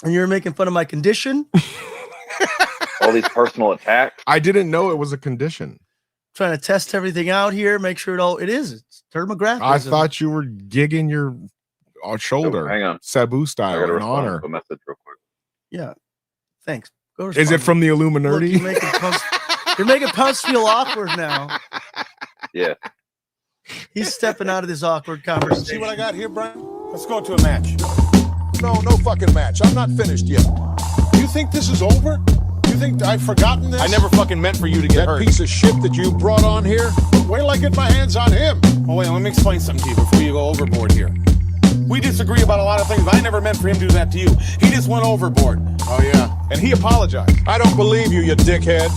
And you're making fun of my condition? All these personal attacks. I didn't know it was a condition. Trying to test everything out here, make sure it is. It's dermographism. I thought you were gigging your shoulder. Oh, hang on. Sabu style in honor. A message real quick. Yeah. Thanks. Go Is it from the Illuminati? Look, you're making Pumps feel awkward now. Yeah. He's stepping out of this awkward conversation. See what I got here, Brian? Let's go to a match. No fucking match. I'm not finished yet. You think this is over? You think I've forgotten this? I never fucking meant for you to get hurt. That piece of shit that you brought on here? Wait till I get my hands on him. Oh, wait, let me explain something to you before you go overboard here. We disagree about a lot of things, but I never meant for him to do that to you. He just went overboard. Oh, yeah. And he apologized. I don't believe you dickhead.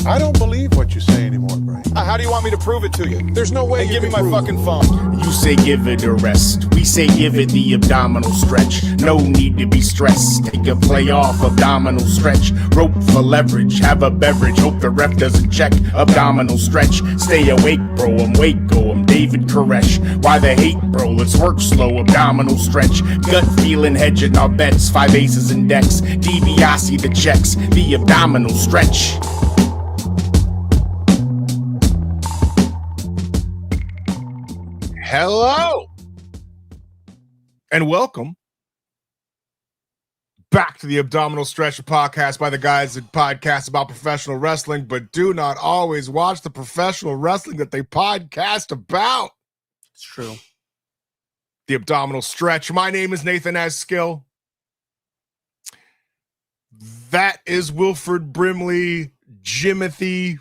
I don't believe what you say anymore, Brian. How do you want me to prove it to you? There's no way And you give me can my prove fucking phone. You say give it a rest. We say give it the abdominal stretch. No need to be stressed. Take a play off abdominal stretch. Rope for leverage. Have a beverage. Hope the ref doesn't check. Abdominal stretch. Stay awake, bro. I'm Waco. I'm David Koresh. Why the hate, bro? Let's work slow. Abdominal stretch. Gut feeling, hedging our bets. 5 aces and decks. DiBiase the checks. The abdominal stretch. Hello and welcome back to the Abdominal Stretch podcast by the guys that podcast about professional wrestling, but do not always watch the professional wrestling that they podcast about. It's true. The Abdominal Stretch. My name is Nathan Eskill. That is Wilford Brimley, Jimothy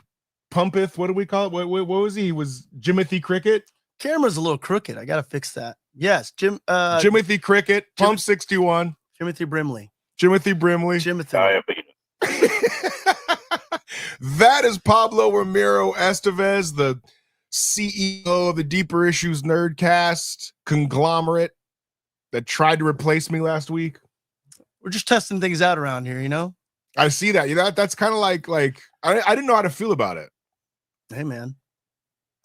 Pumpeth. What do we call it? What was he? He was Jimothy Cricket. Camera's a little crooked. I gotta fix that. Yes, Jimothy Cricket, Pump 61. Timothy Brimley. Jimothy Brimley. That is Pablo Ramiro Estevez, the CEO of the Deeper Issues Nerdcast conglomerate that tried to replace me last week. We're just testing things out around here, you know? I see that. That's kind of like I didn't know how to feel about it. Hey, man.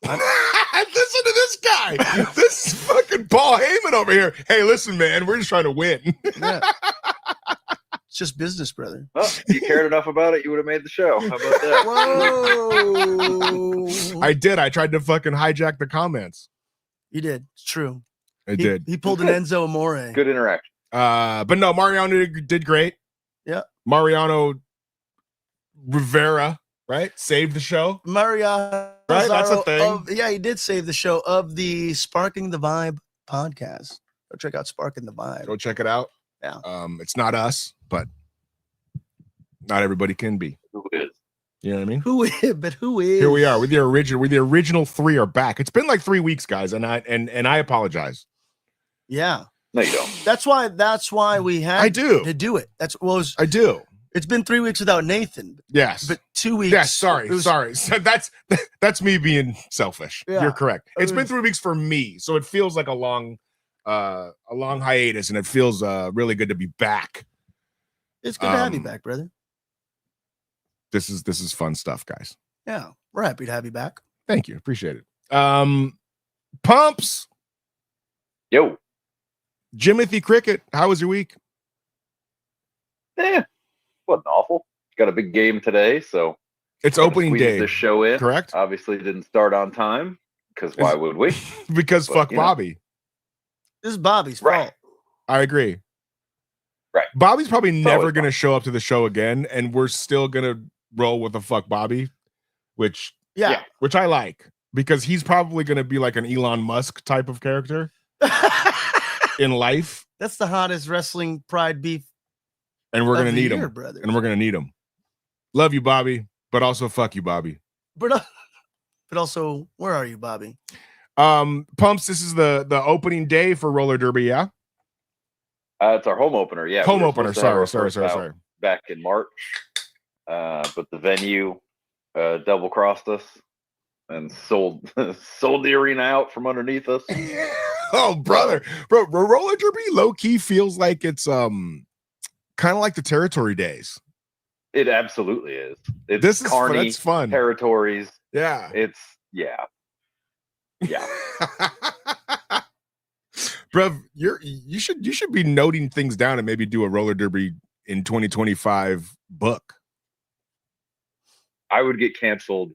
Listen to this guy. This is fucking Paul Heyman over here. Hey, listen, man, we're just trying to win. Yeah. It's just business, brother. Well, if you cared enough about it, you would have made the show. How about that? Whoa. I did. I tried to fucking hijack the comments. You did. It's true. I did. He pulled an Enzo Amore. Good interaction. But no, Mariano did great. Yeah. Mariano Rivera, right? Saved the show. Mariano. Right? That's a thing. Yeah, he did save the show of the Sparking the Vibe podcast. Go check out Sparking the Vibe. Go check it out. Yeah. It's not us, but not everybody can be. Who is? You know what I mean? Who is? But who is? Here we are with the original. The original 3 are back. It's been like 3 weeks, guys, and I apologize. Yeah. No, you don't. That's why we had to do it. I do. It's been 3 weeks without Nathan. Yes. But 2 weeks. Yes, sorry. So that's me being selfish. Yeah. You're correct. It's been 3 weeks for me, so it feels like a long hiatus, and it feels really good to be back. It's good to have you back, brother. This is fun stuff, guys. Yeah, we're happy to have you back. Thank you. Appreciate it. Pumps. Yo. Jimothy Cricket, how was your week? Wasn't awful. Got a big game today, so it's opening day. This show in, correct? Obviously, didn't start on time because why would we? Because fuck Bobby. This is Bobby's fault. I agree. Right. Bobby's probably never going to show up to the show again, and we're still going to roll with the fuck Bobby, which I like, because he's probably going to be like an Elon Musk type of character in life. That's the hottest wrestling pride beef. And we're going to need him, brother. And we're going to need him. Love you, Bobby, but also fuck you, Bobby. But also, where are you, Bobby? Pumps, this is the opening day for roller derby, yeah? It's our home opener, yeah. Home opener, sorry. Back in March. But the venue double crossed us and sold the arena out from underneath us. Oh, brother. Bro, roller derby low-key feels like it's kind of like the territory days. It absolutely is. This is Carney, that's fun. Territories. Yeah. It's Bruv, you should be noting things down and maybe do a roller derby in 2025 book. I would get canceled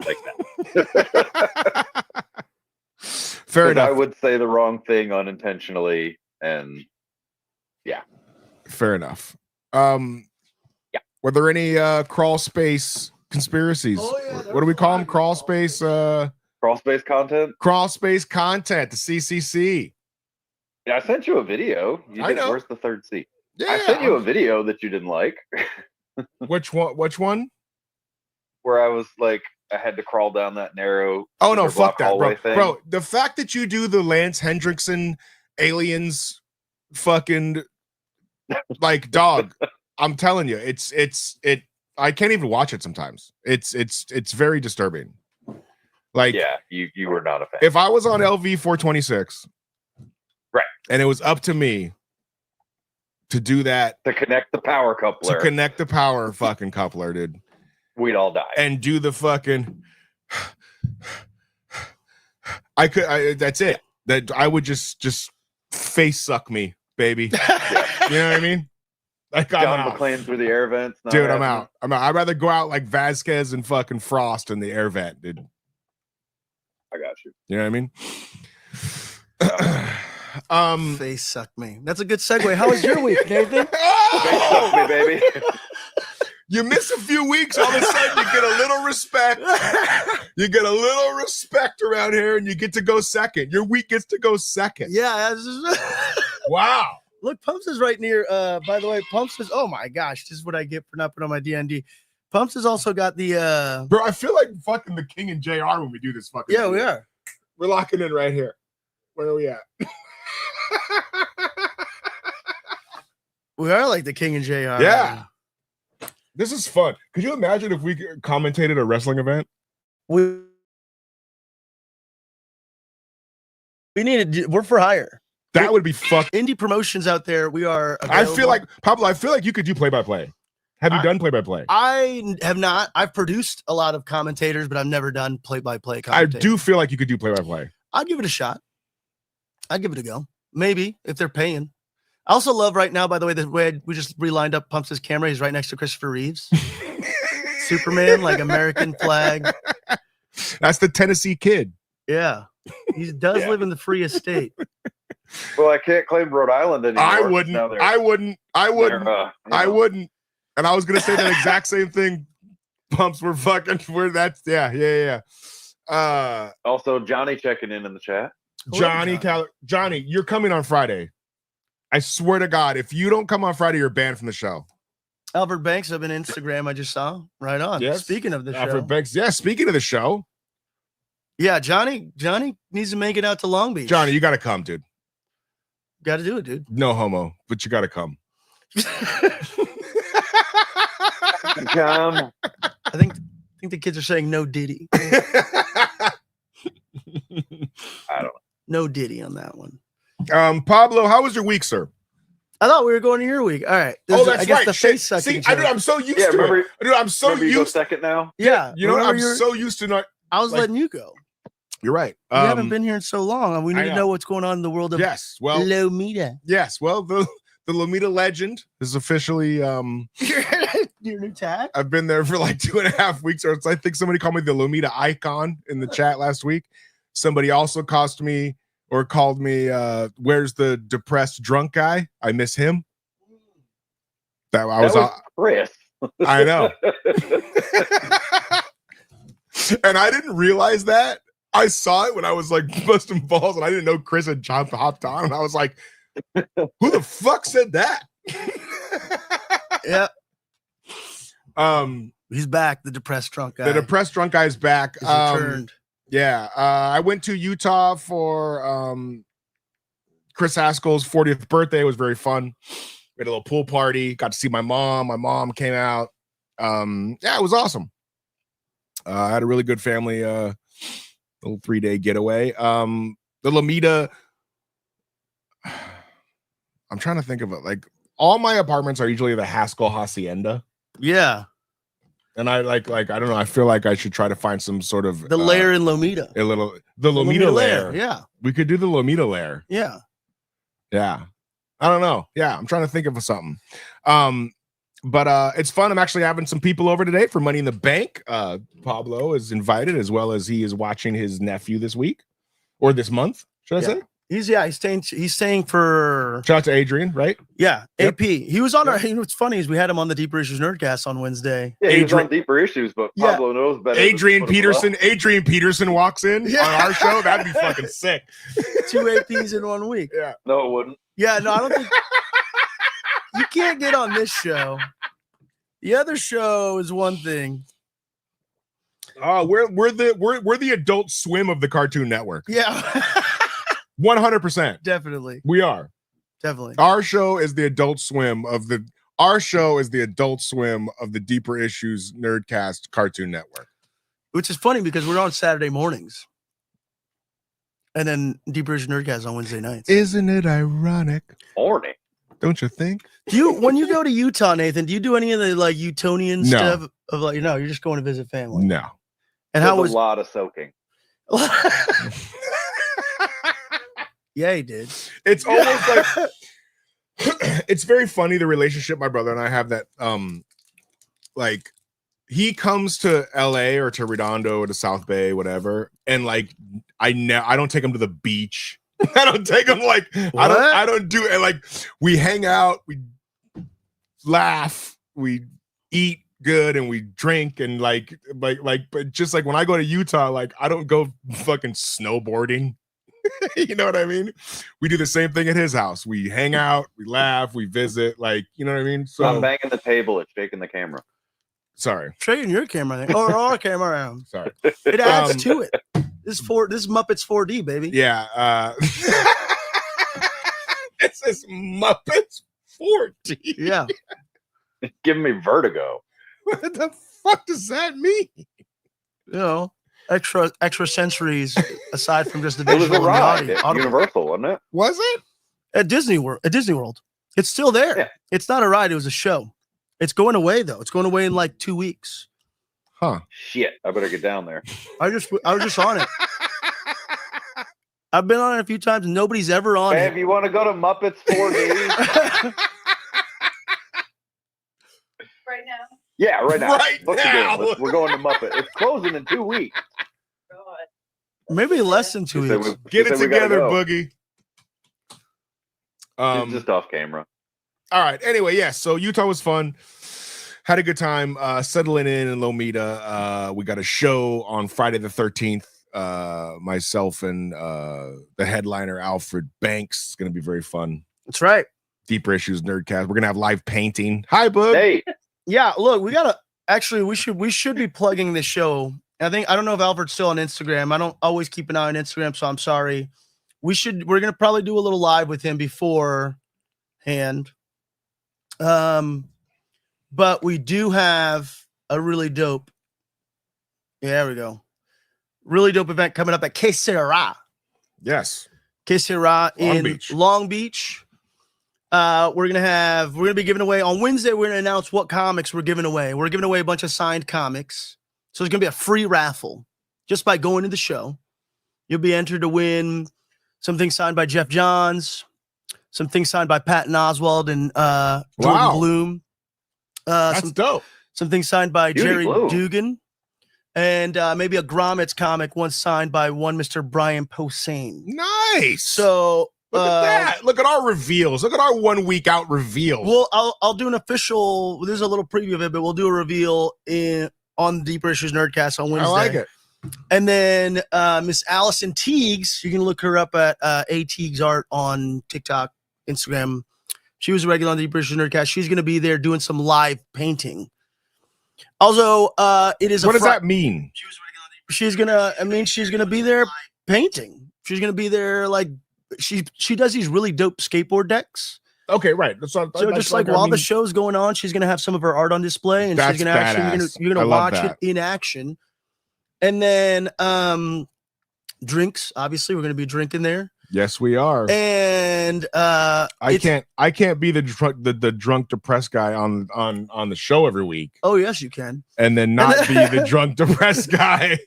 like that. Fair enough. I would say the wrong thing unintentionally, and yeah. Fair enough. Yeah. Were there any crawl space conspiracies? Oh, yeah, What do we call them? Crawl space Crawl space content? Crawl space content, the CCC. Yeah, I sent you a video. I know. Where's the third seat? Yeah. I sent you a video that you didn't like. Which one? Where I was like, I had to crawl down that narrow. Oh no, cinder block fuck that, hallway bro. thing. Bro, the fact that you do the Lance Hendrickson aliens fucking like dog, I'm telling you, it I can't even watch it sometimes. It's very disturbing. Like, yeah, you were not a fan. If I was on LV 426, right, and it was up to me to do that, to connect the power coupler, fucking coupler, dude, we'd all die. And do the fucking that's it. That I would just face suck me, baby. Yeah. You know what I mean? Like, John McClane through the air vents. Dude, I'm out. I'd rather go out like Vasquez and fucking Frost in the air vent, dude. I got you. You know what I mean? Face suck me. That's a good segue. How was your week, Nathan? Face suck me, baby. You miss a few weeks, all of a sudden you get a little respect. You get a little respect around here, and you get to go second. Your week gets to go second. Yeah. Wow. Look, Pumps is right near. By the way, Pumps is. Oh my gosh, this is what I get for not putting on my DND. Pumps has also got the. Bro, I feel like fucking the King and JR when we do this fucking. Yeah, we are. We're locking in right here. Where are we at? We are like the King and JR. Yeah. This is fun. Could you imagine if we commentated a wrestling event? We we're for hire. That would be fucking indie promotions out there. We are. Available. I feel like Pablo. I feel like you could do play-by-play. Have you done play-by-play? I have not. I've produced a lot of commentators, but I've never done play-by-play. I do feel like you could do play-by-play. I'd give it a shot. I'd give it a go. Maybe if they're paying. I also love right now, by the way we just relined up Pumps' camera. He's right next to Christopher Reeves. Superman, like American flag. That's the Tennessee kid. Yeah. He does live in the free estate. Well, I can't claim Rhode Island anymore. I wouldn't. I wouldn't. And I was gonna say that exact same thing. Pumps were fucking. That's yeah. Also, Johnny checking in the chat. Johnny, you're coming on Friday. I swear to God, if you don't come on Friday, you're banned from the show. Albert Banks of an Instagram I just saw. Right on. Yes. Speaking of the show. Albert Banks. Yeah, speaking of the show. Yeah, Johnny needs to make it out to Long Beach. Johnny, you gotta come, dude. Gotta do it, dude. No homo, but you gotta come. Come. I think the kids are saying no Diddy. I don't know. No Diddy on that one. Pablo, how was your week, sir? I thought we were going to your week. All right. That's right. I guess the face sucking. See, I'm so used to it. Dude, I'm so used. You go second now. Yeah. You know, I'm so used to not. I was letting you go. You're right. You haven't been here in so long. We need to know what's going on in the world of Lomita. Yes. Well, the Lomita legend is officially your new tag. I've been there for like 2.5 weeks, or I think somebody called me the Lomita icon in the chat last week. Somebody also called me, where's the depressed drunk guy? I miss him. That was Chris. I know. And I didn't realize that. I saw it when I was like busting balls, and I didn't know Chris had hopped on, and I was like, who the fuck said that? Yeah. He's back. The depressed drunk guy. The depressed drunk guy is back. He's returned. Yeah. I went to Utah for Chris Haskell's 40th birthday. It was very fun. We had a little pool party. Got to see my mom. My mom came out. Yeah, it was awesome. I had a really good family little 3-day getaway. The Lomita, I'm trying to think of it. Like, all my apartments are usually the Haskell Hacienda. Yeah. And I like I don't know. I feel like I should try to find some sort of the lair in Lomita. the Lomita lair. Yeah, we could do the Lomita lair. yeah. I don't know. Yeah, I'm trying to think of something. But it's fun. I'm actually having some people over today for Money in the Bank. Pablo is invited, as well as he is watching his nephew this week or this month. Should I say? He's staying for. Shout out to Adrian, right? Yeah, Yep. AP. He was on our. What's funny is we had him on the Deeper Issues Nerdcast on Wednesday. Yeah, he's on Deeper Issues, but Pablo knows better. Adrian Peterson walks in on our show. That'd be fucking sick. 2 APs in 1 week. Yeah. No, it wouldn't. Yeah, no, I don't think you can't get on this show. The other show is one thing. Oh, we're the Adult Swim of the Cartoon Network. Yeah. 100%. Definitely. We are. Definitely. Our show is the Adult Swim of the Deeper Issues Nerdcast Cartoon Network. Which is funny because we're on Saturday mornings. And then Deeper Issues Nerdcast on Wednesday nights. Isn't it ironic? Morning. Don't you think? When you go to Utah, Nathan, do you do any of the like Utonian No. stuff of like you're just going to visit family? No. And There's how was a lot of soaking. Yeah, he did. It's almost like it's very funny the relationship my brother and I have that like he comes to LA or to Redondo or to South Bay, whatever, and like I don't take him to the beach. I don't take him like I don't do it. Like we hang out, we laugh, we eat good, and we drink, and but just like when I go to Utah, like I don't go fucking snowboarding. You know what I mean? We do the same thing at his house. We hang out, we laugh, we visit, like, you know what I mean? So I'm banging the table, it's shaking the camera. sorry. Trading your camera thing. Or our camera. Sorry. It adds to it. This is Muppets 4D, baby. Yeah. This is Muppets 4D. Yeah. It's giving me vertigo. What the fuck does that mean? You know, extra sensories aside from just the It was visual a and the ride audio. at Audible. Universal, wasn't it? Was it? At Disney World. It's still there. Yeah. It's not a ride, it was a show. It's going away though. It's going away in like 2 weeks. Huh. Shit, I better get down there. I was just on it. I've been on it a few times and nobody's ever on Babe, it. you want to go to Muppets 4D? Right now. Yeah, right now. Right What's the now. deal? We're going to Muppet. It's closing in 2 weeks. God. Maybe less than 2 She said weeks. we- Get she it said we gotta together, go. Boogie. She's just off camera. All right. Anyway, yeah. So Utah was fun. Had a good time settling in Lomita. We got a show on Friday the 13th. Myself and the headliner Alfred Banks. It's gonna be very fun. That's right. Deeper Issues Nerdcast. We're gonna have live painting. Hi, Boog. Hey, Yeah, look, we gotta actually we should be plugging this show. I don't know if Alfred's still on Instagram. I don't always keep an eye on Instagram, so I'm sorry. We're gonna probably do a little live with him beforehand. But we do have a really dope. Yeah, there we go. Really dope event coming up at Que Sera. Yes. Que Sera in Beach. Long Beach. We're gonna be giving away on Wednesday. We're gonna announce what comics we're giving away. We're giving away a bunch of signed comics. So it's gonna be a free raffle just by going to the show. You'll be entered to win something signed by Jeff Johns, something signed by Patton Oswalt and Jordan Wow. Bloom. That's dope. Something signed by Judy Jerry Bloom. Dugan, and maybe a Grommets comic once signed by one Mr. Brian Posehn. Nice. So look at that. Look at our reveals. Look at our 1 week out reveals. well, I'll do an official. There's a little preview of it, but we'll do a reveal on Deeper Issues Nerdcast on Wednesday. I like it. And then Miss Allison Teagues, you can look her up at A Teagues Art on TikTok, Instagram. She was a regular on the Deeper Issues Nerdcast. She's going to be there doing some live painting. Also, it is. What does that mean? She's gonna be there painting. She's gonna be there like she does these really dope skateboard decks. Okay, right. That's what, So just like while the show's going on, she's gonna have some of her art on display, and she's That's gonna actually badass. you're I gonna love watch it that. in action. And then drinks. Obviously, we're gonna be drinking there. Yes, we are. And I can't be the drunk depressed guy on the show every week. Oh yes, you can. And then not be the drunk depressed guy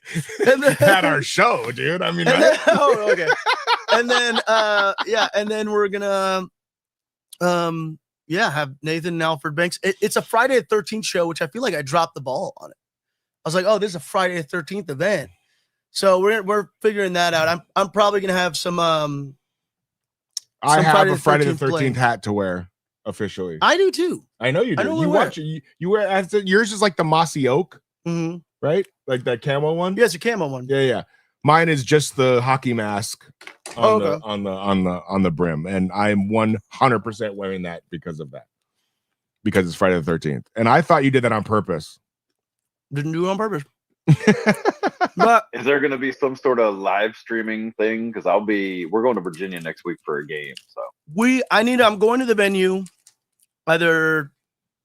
at our show, dude. I mean, right? Oh, okay. And then and then we're gonna have Nathan and Alfred Banks. It's a Friday the 13th show, which I feel like I dropped the ball on it. I was like, oh, this is a Friday the 13th event. So we're figuring that out. I'm probably gonna have some I have a Friday the 13th playing. hat to wear officially. I do too. I know you do. You watch it. You wear yours is like the mossy oak, right? Like that camo one. Yeah, it's a camo one. Yeah. Mine is just the hockey mask on the brim, and I'm 100% wearing that because of that. Because it's Friday the 13th, and I thought you did that on purpose. Didn't do it on purpose. But is there going to be some sort of live streaming thing? Because we're going to Virginia next week for a game. So I'm going to the venue either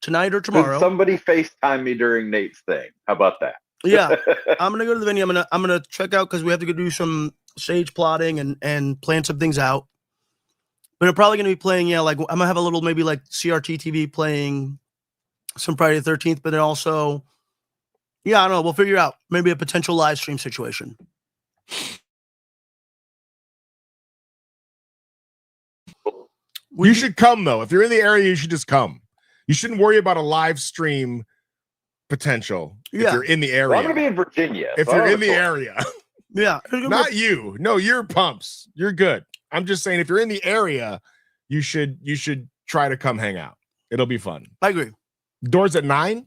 tonight or tomorrow. Could somebody FaceTime me during Nate's thing. How about that? Yeah, I'm gonna go to the venue. I'm gonna check out because we have to go do some stage plotting and plan some things out. But I'm probably gonna be playing. Yeah, like I'm gonna have a little maybe like CRT TV playing some Friday the 13th, but then also. Yeah, I don't know. We'll figure out maybe a potential live stream situation. You should come though. If you're in the area, you should just come. You shouldn't worry about a live stream potential if you're in the area. Well, I'm going to be in Virginia. If you're in the area. Yeah. Not you. No, you're pumps. You're good. I'm just saying if you're in the area, you should try to come hang out. It'll be fun. I agree. Doors at 9?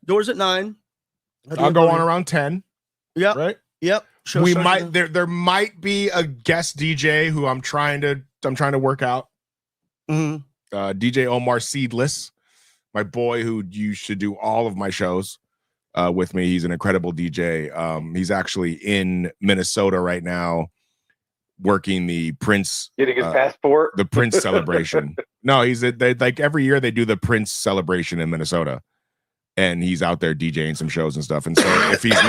Doors at 9. I'll go on around 10. Yep. Right? Yep. We might there might be a guest DJ who I'm trying to work out. DJ Omar Seedless, my boy who used to do all of my shows with me. He's an incredible DJ. He's actually in Minnesota right now working the Prince getting his passport, the Prince celebration. No, they like every year they do the Prince celebration in Minnesota. And he's out there DJing some shows and stuff. And so if he's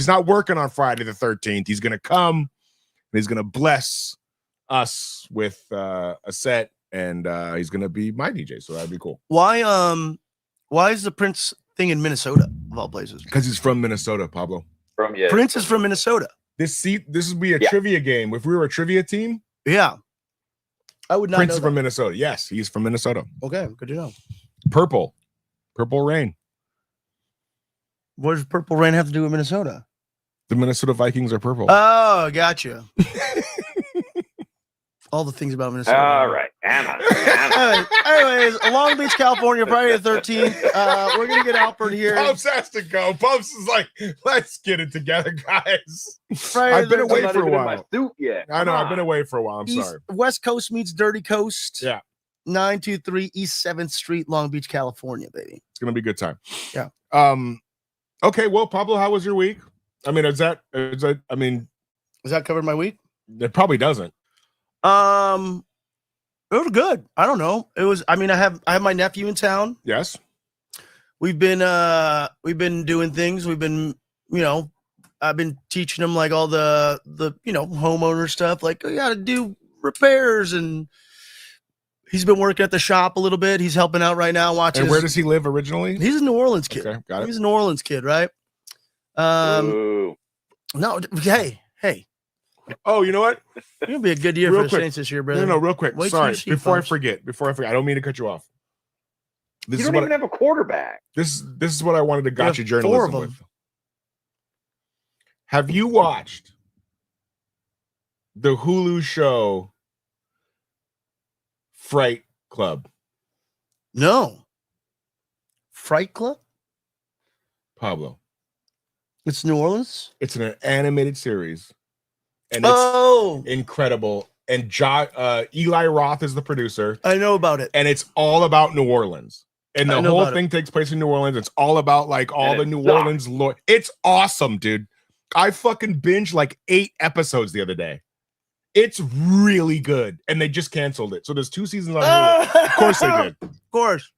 not working on Friday the 13th, he's gonna come and he's gonna bless us with a set, and he's gonna be my DJ. So that'd be cool. Why is the Prince thing in Minnesota of all places? Because he's from Minnesota, Pablo. Prince is from Minnesota. This would be a trivia game. If we were a trivia team, yeah, I would not. Prince know is from Minnesota. Yes, he's from Minnesota. Okay, good to know. Purple Rain. What does Purple Rain have to do with Minnesota? The Minnesota Vikings are purple. Oh, gotcha. All the things about Minnesota. All right, Anna. Anyways, Long Beach, California, Friday the 13th. We're gonna get Alfred here. Pumps has to go. Pumps is like, let's get it together, guys. Friday I've been away not for a even in while. my suit yet. I know. I've been away for a while. I'm sorry. West Coast meets Dirty Coast. Yeah. 923 East 7th Street, Long Beach, California, baby. It's gonna be a good time. Yeah. Okay, well, Pablo, how was your week? I mean, is that does that cover my week? It probably doesn't. It was good. I don't know. It was. I mean, I have my nephew in town. Yes. We've been doing things. We've been, I've been teaching him like all the homeowner stuff. Like, you got to do repairs, and he's been working at the shop a little bit. He's helping out right now. Watching. And where does he live originally? He's a New Orleans kid. Okay, got it. He's a New Orleans kid, right? Ooh. No, hey. Oh, you know what? It's gonna be a good year Real for the quick. Saints this year, brother. No, real quick. Wait till Sorry, you see, before folks. I forget, I don't mean to cut you off. This You is don't what even have a quarterback. this is what I wanted to got you have 4 of journalism them. with. Have you watched the Hulu show Fright Club? No. Fright Club? Pablo. It's New Orleans? It's an animated series. And it's incredible. And Eli Roth is the producer. I know about it. And it's all about New Orleans. And I the know whole about thing takes place in New Orleans. It's all about like all And the it New sucks. Orleans lore. It's awesome, dude. I fucking binged like 8 episodes the other day. It's really good. And they just canceled it. So there's 2 seasons on Hulu. Of course they did. Of course.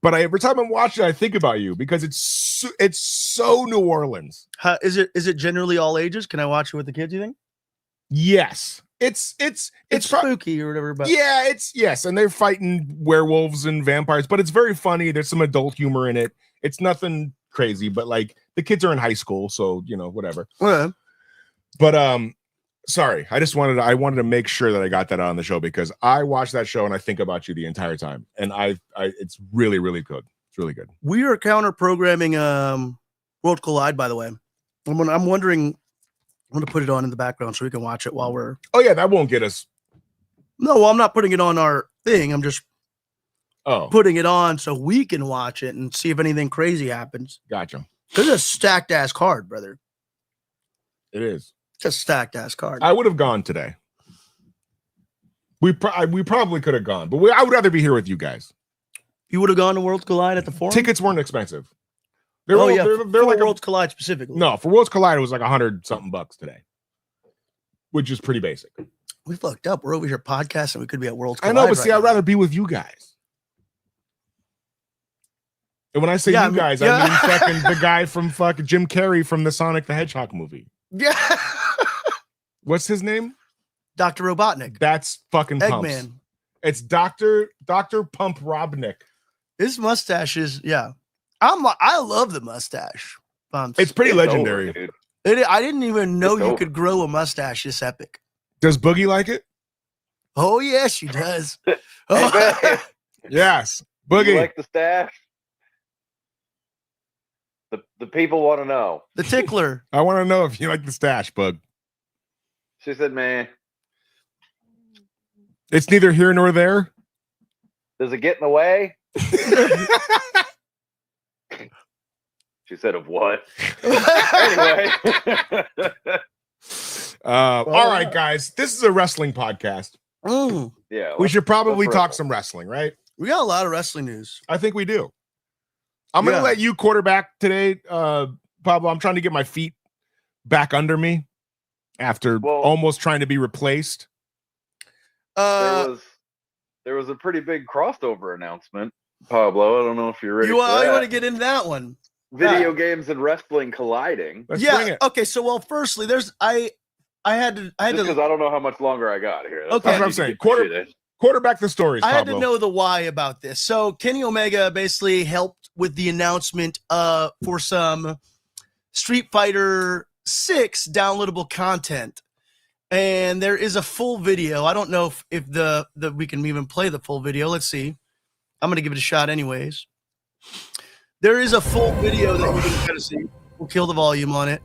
But every time I'm watching it, I think about you because it's so New Orleans. Is it generally all ages? Can I watch it with the kids, you think? Yes. It's spooky or whatever. But yeah, yes, and they're fighting werewolves and vampires, but it's very funny. There's some adult humor in it. It's nothing crazy, but like the kids are in high school, so whatever. Well, but sorry, I wanted to make sure that I got that on the show because I watch that show and I think about you the entire time, and it's really, really good. It's really good. We are counter programming World Collide, by the way. I'm wondering. I'm going to put it on in the background so we can watch it while we're. Oh yeah, that won't get us. No, well, I'm not putting it on our thing. I'm just putting it on so we can watch it and see if anything crazy happens. Gotcha. Because it's a stacked ass card, brother. It is. It's a stacked ass card. I would have gone today. We probably could have gone, but I would rather be here with you guys. You would have gone to Worlds Collide at the Forum? Tickets weren't expensive. They're for like Worlds Collide specifically. No, for Worlds Collide it was like $100-something today, which is pretty basic. We fucked up. We're over here podcasting. We could be at Worlds Collide. I know, but see, I'd rather be with you guys. And when I say you guys, I mean fucking the guy from fucking Jim Carrey from the Sonic the Hedgehog movie. Yeah. What's his name? Dr. Robotnik. That's fucking Pumps. Eggman. It's Dr. Pump Robotnik. His mustache is, yeah. I love the mustache. It's pretty legendary. Over, I didn't even know It's you over. could grow a mustache this epic. Does Boogie like it? Oh, yes, she does. Hey, Oh, man, Yes. you Boogie. like the stash? The people want to know. the tickler. I want to know if you like the stash, Bug. She said, "Man, It's neither here nor there. does it get in the way?" She said, "Of what?" Anyway. All right, guys. This is a wrestling podcast. Mm, Yeah. We should probably let's talk wrestle. some wrestling, right? we got a lot of wrestling news. I think we do. I'm going to Yeah. let you quarterback today, Pablo. I'm trying to get my feet back under me after almost trying to be replaced. There was a pretty big crossover announcement, Pablo. I don't know if you're ready. You for want that. to get into that one? Video games and wrestling colliding? Let's bring Yeah. it. Okay. So, well, firstly, I had Just because to I don't know how much longer I got here. Okay. That's what I'm saying. Quarterback the stories, I had Pablo. to know the why about this. So Kenny Omega basically helped with the announcement for some Street Fighter 6 downloadable content. And there is a full video. I don't know if the we can even play the full video. Let's see. I'm gonna give it a shot anyways. There is a full video that you can kind of see. We'll kill the volume on it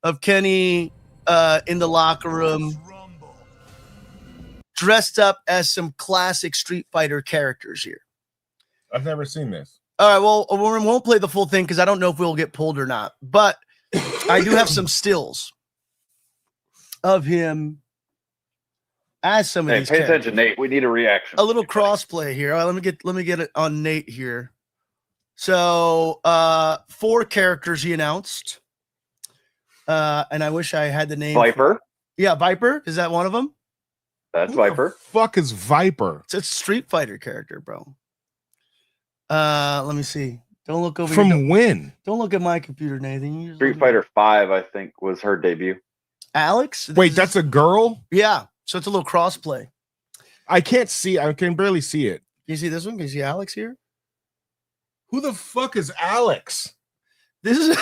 of Kenny in the locker room, dressed up as some classic Street Fighter characters here. I've never seen this. All right, well, we won't play the full thing because I don't know if we'll get pulled or not. But I do have some stills of him as some of Hey, these pay characters. attention, Nate. We need a reaction. A little crossplay here. All right, let me get it on Nate here. So 4 characters he announced. And I wish I had the name. Viper. Yeah, Viper. Is that one of them? That's Who Viper. the fuck is Viper? It's a Street Fighter character, bro. Let me see. Don't look over From here. when? Don't look at my computer, Nathan. You just Street look at- Fighter 5, I think, was her debut. Alex? Wait, that's a girl? yeah. So it's a little crossplay. I can't see. I can barely see it. Can you see this one? Can you see Alex here? Who the fuck is Alex? This is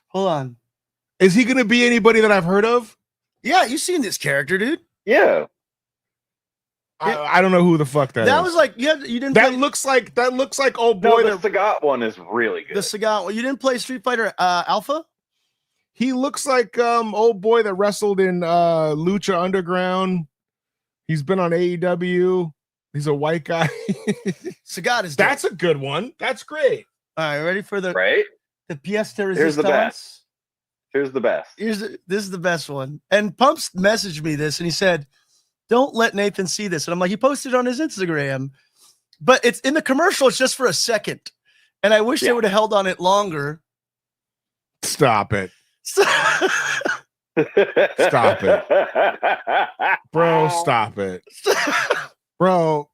hold on. Is he going to be anybody that I've heard of? Yeah, you've seen this character, dude. Yeah. I don't know who the fuck that That is. was like you didn't that play looks like old No, boy. the that Sagat one is really good. the Sagat. You didn't play Street Fighter Alpha? he looks like old boy that wrestled in Lucha Underground. He's been on AEW. He's a white guy. Sagat is dope. That's a good one. That's great. All right, ready for the Right? pièce de resistance? Here's the best. Here's the best. This is the best one. And Pumps messaged me this and he said, "Don't let Nathan see this." And I'm like, he posted it on his Instagram, but it's in the commercial. It's just for a second. And I wish they would have held on it longer. Stop it. Stop it. Bro, stop it. Bro.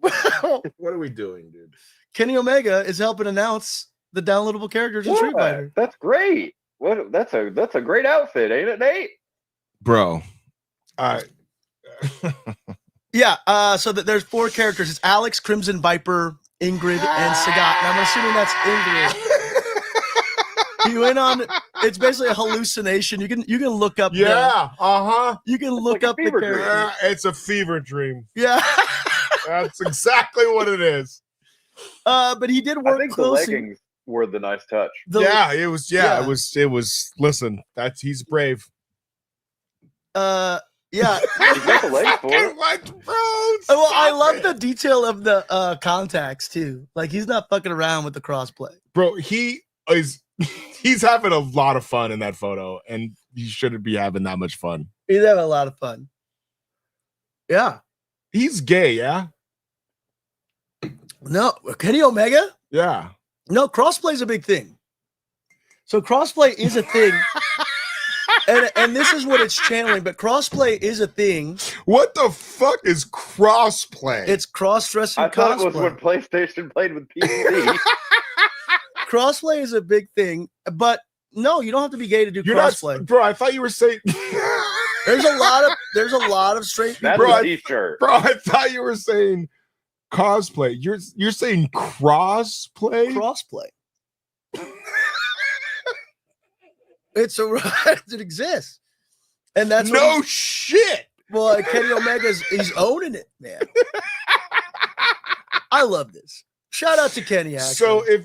What are we doing, dude? Kenny Omega is helping announce the downloadable characters in Street Fighter. That's great. What? That's a great outfit, ain't it, Nate? bro. Yeah. So there's 4 characters. It's Alex, Crimson Viper, Ingrid, and Sagat. And I'm assuming that's Ingrid. You went on. It's basically a hallucination. You can look up. Yeah. You can look like a up the fever character. dream. Yeah, it's a fever dream. Yeah. That's exactly what it is. But he did I work think closely. the leggings were the nice touch. Yeah, it was. Yeah. It was. Listen, he's brave. Yeah. He's got the legs for it. What, bro? Well, I Stop love it. the detail of the contacts too. Like he's not fucking around with the crossplay. Bro, he's having a lot of fun in that photo, and he shouldn't be having that much fun. He's having a lot of fun. Yeah. He's gay, yeah? No, Kenny Omega? Yeah. No, crossplay is a big thing. So crossplay is a thing. and this is what it's channeling, but crossplay is a thing. What the fuck is crossplay? It's cross-dressing I thought cosplay. it was when PlayStation played with PC. Crossplay is a big thing, but no, you don't have to be gay to do You're crossplay. not, bro. I thought you were saying. There's a lot of straight people. That's Bro, a t-shirt. Bro, I thought you were saying cosplay. You're saying crossplay? Crossplay. It exists, and that's no shit. Well, Kenny Omega's he's owning it, man. I love this. Shout out to Kenny. Actually.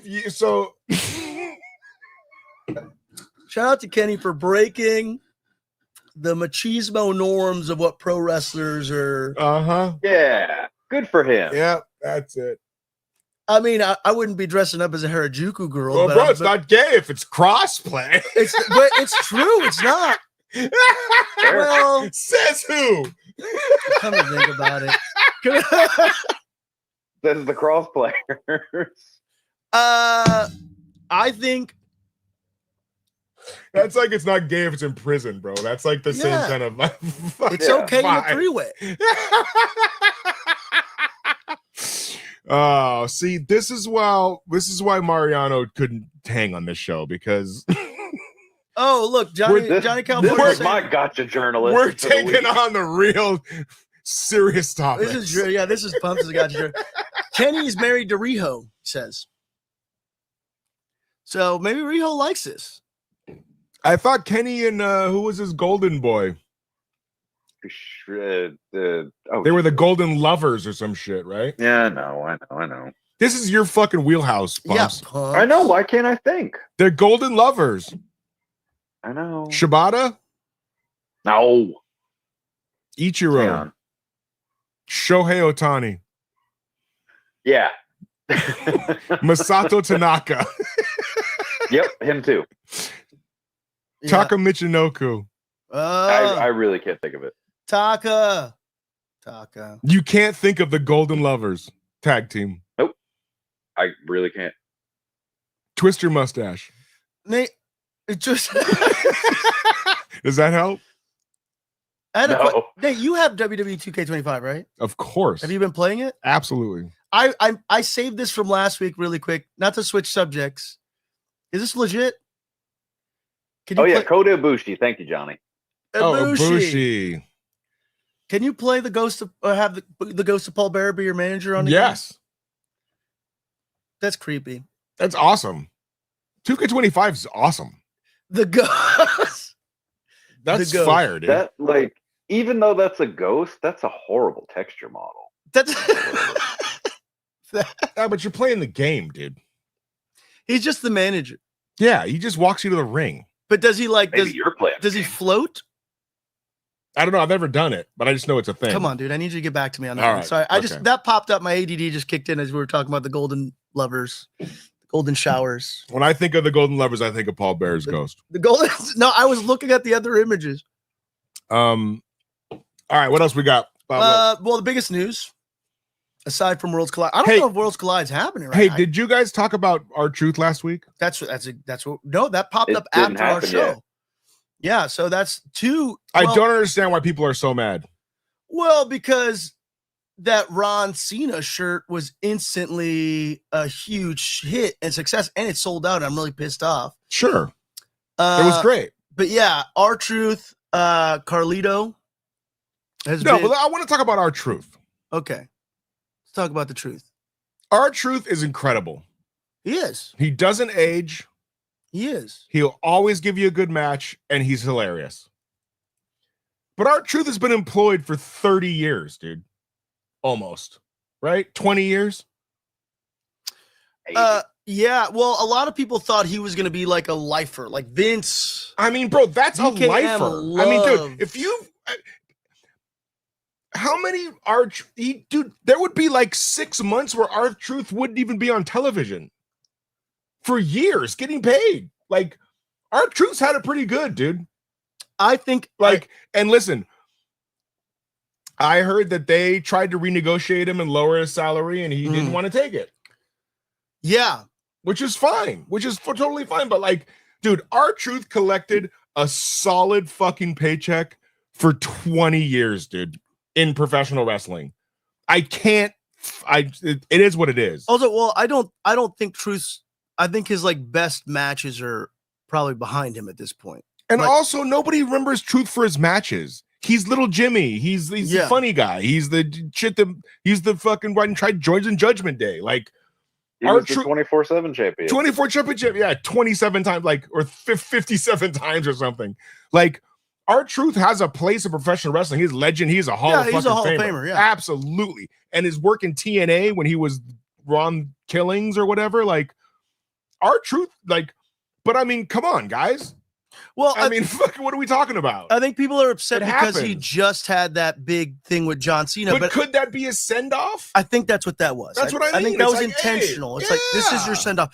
Shout out to Kenny for breaking the machismo norms of what pro wrestlers are. Yeah, good for him. Yeah, that's it. I mean, I wouldn't be dressing up as a Harajuku girl. Well, but bro, it's not gay if it's crossplay. But it's true. It's not. Well, says who? Come to think about it. This is the cross players. I think that's like it's not gay if it's in prison, bro. That's like the same kind of. It's okay in a 3-way. Oh, see, this is why Mariano couldn't hang on this show because oh look, Johnny California. This is my gotcha journalist. We're taking on the real serious topics. This is Pumps has got you. Kenny's married to Riho, he says. So maybe Riho likes this. I thought Kenny and who was his golden boy? They were the golden lovers or some shit, right? Yeah, I know. This is your fucking wheelhouse, Pumps. Yeah, I know. Why can't I think? They're golden lovers. I know. Shibata? No. Hang Ichiro. on. Shohei Ohtani. Yeah. Masato Tanaka. Yep, him too. Taka Michinoku. I really can't think of it. Taka. You can't think of the Golden Lovers tag team. Nope. I really can't. Twist your mustache. Nate, it just Does that help? No. Nate, you have WWE 2K25, right? Of course. Have you been playing it? Absolutely. I saved this from last week really quick, not to switch subjects. Is this legit? Can you play Kota Ibushi. Thank you, Johnny. Ibushi. Can you play the ghost of or have the ghost of Paul Bearer be your manager on the Yes. game? That's creepy. That's awesome. 2K25 is awesome. The ghost. That's The ghost. fire, dude. That even though that's a ghost, that's a horrible texture model. That's Yeah, but you're playing the game, dude. he's just the manager. Yeah, he just walks you to the ring. But does he Maybe you're playing. does he float? I don't know. I've never done it, but I just know it's a thing. Come on, dude. I need you to get back to me on that. All one. right, Sorry. okay. That popped up. My ADD just kicked in as we were talking about the golden lovers, golden showers. When I think of the Golden Lovers, I think of Paul Bear's ghost. The golden No, I was looking at the other images. All right, what else we got? Well, the biggest news, aside from Worlds Collide, I don't know if Worlds Collide's happening right Hey, now. did you guys talk about R-Truth last week? That's what. No, that popped It up didn't after our happen show. yet. Yeah, so that's two. I well, don't understand why people are so mad. Well, because that Ron Cena shirt was instantly a huge hit and success, and it sold out. I'm really pissed off. Sure. It was great. But yeah, R-Truth Carlito has No, been but I want to talk about R-Truth. okay. Let's talk about the truth. R-Truth is incredible. He is. He doesn't age. He is. He'll always give you a good match, and he's hilarious. But R-Truth has been employed for 30 years, dude. Almost. Right? 20 years? Yeah. Well, a lot of people thought he was going to be like a lifer, like Vince. I mean, bro, that's a DKM lifer. I mean, love- dude, if you... How many dude, there would be like 6 months where R-Truth wouldn't even be on television for years getting paid. Like, R-Truth's had it pretty good, dude. I think and listen, I heard that they tried to renegotiate him and lower his salary, and he didn't want to take it. Yeah. Which is fine, totally fine. But like, dude, R-Truth collected a solid fucking paycheck for 20 years, dude, in professional wrestling. It is what it is. Also, well, I don't think I think his like best matches are probably behind him at this point. And like, also, nobody remembers Truth for his matches. He's little Jimmy. He's the funny guy. He's the shit he's the fucking one tried joins in Judgment Day. Like, he was the 24/7 champion. 24 championship, yeah, 27 times, like, or 57 times or something. Like, R-Truth has a place in professional wrestling. He's legend. He's a Hall of Famer. Yeah. Absolutely. And his work in TNA when he was Ron Killings or whatever, like, R-Truth, like, but I mean, come on, guys. Well, I mean, fucking, what are we talking about? I think people are upset because he happens. just had that big thing with John Cena. But could that be a send-off? I think that's what that was. That's what I mean. I think that It's was like, intentional. hey, It's like, this is your send-off.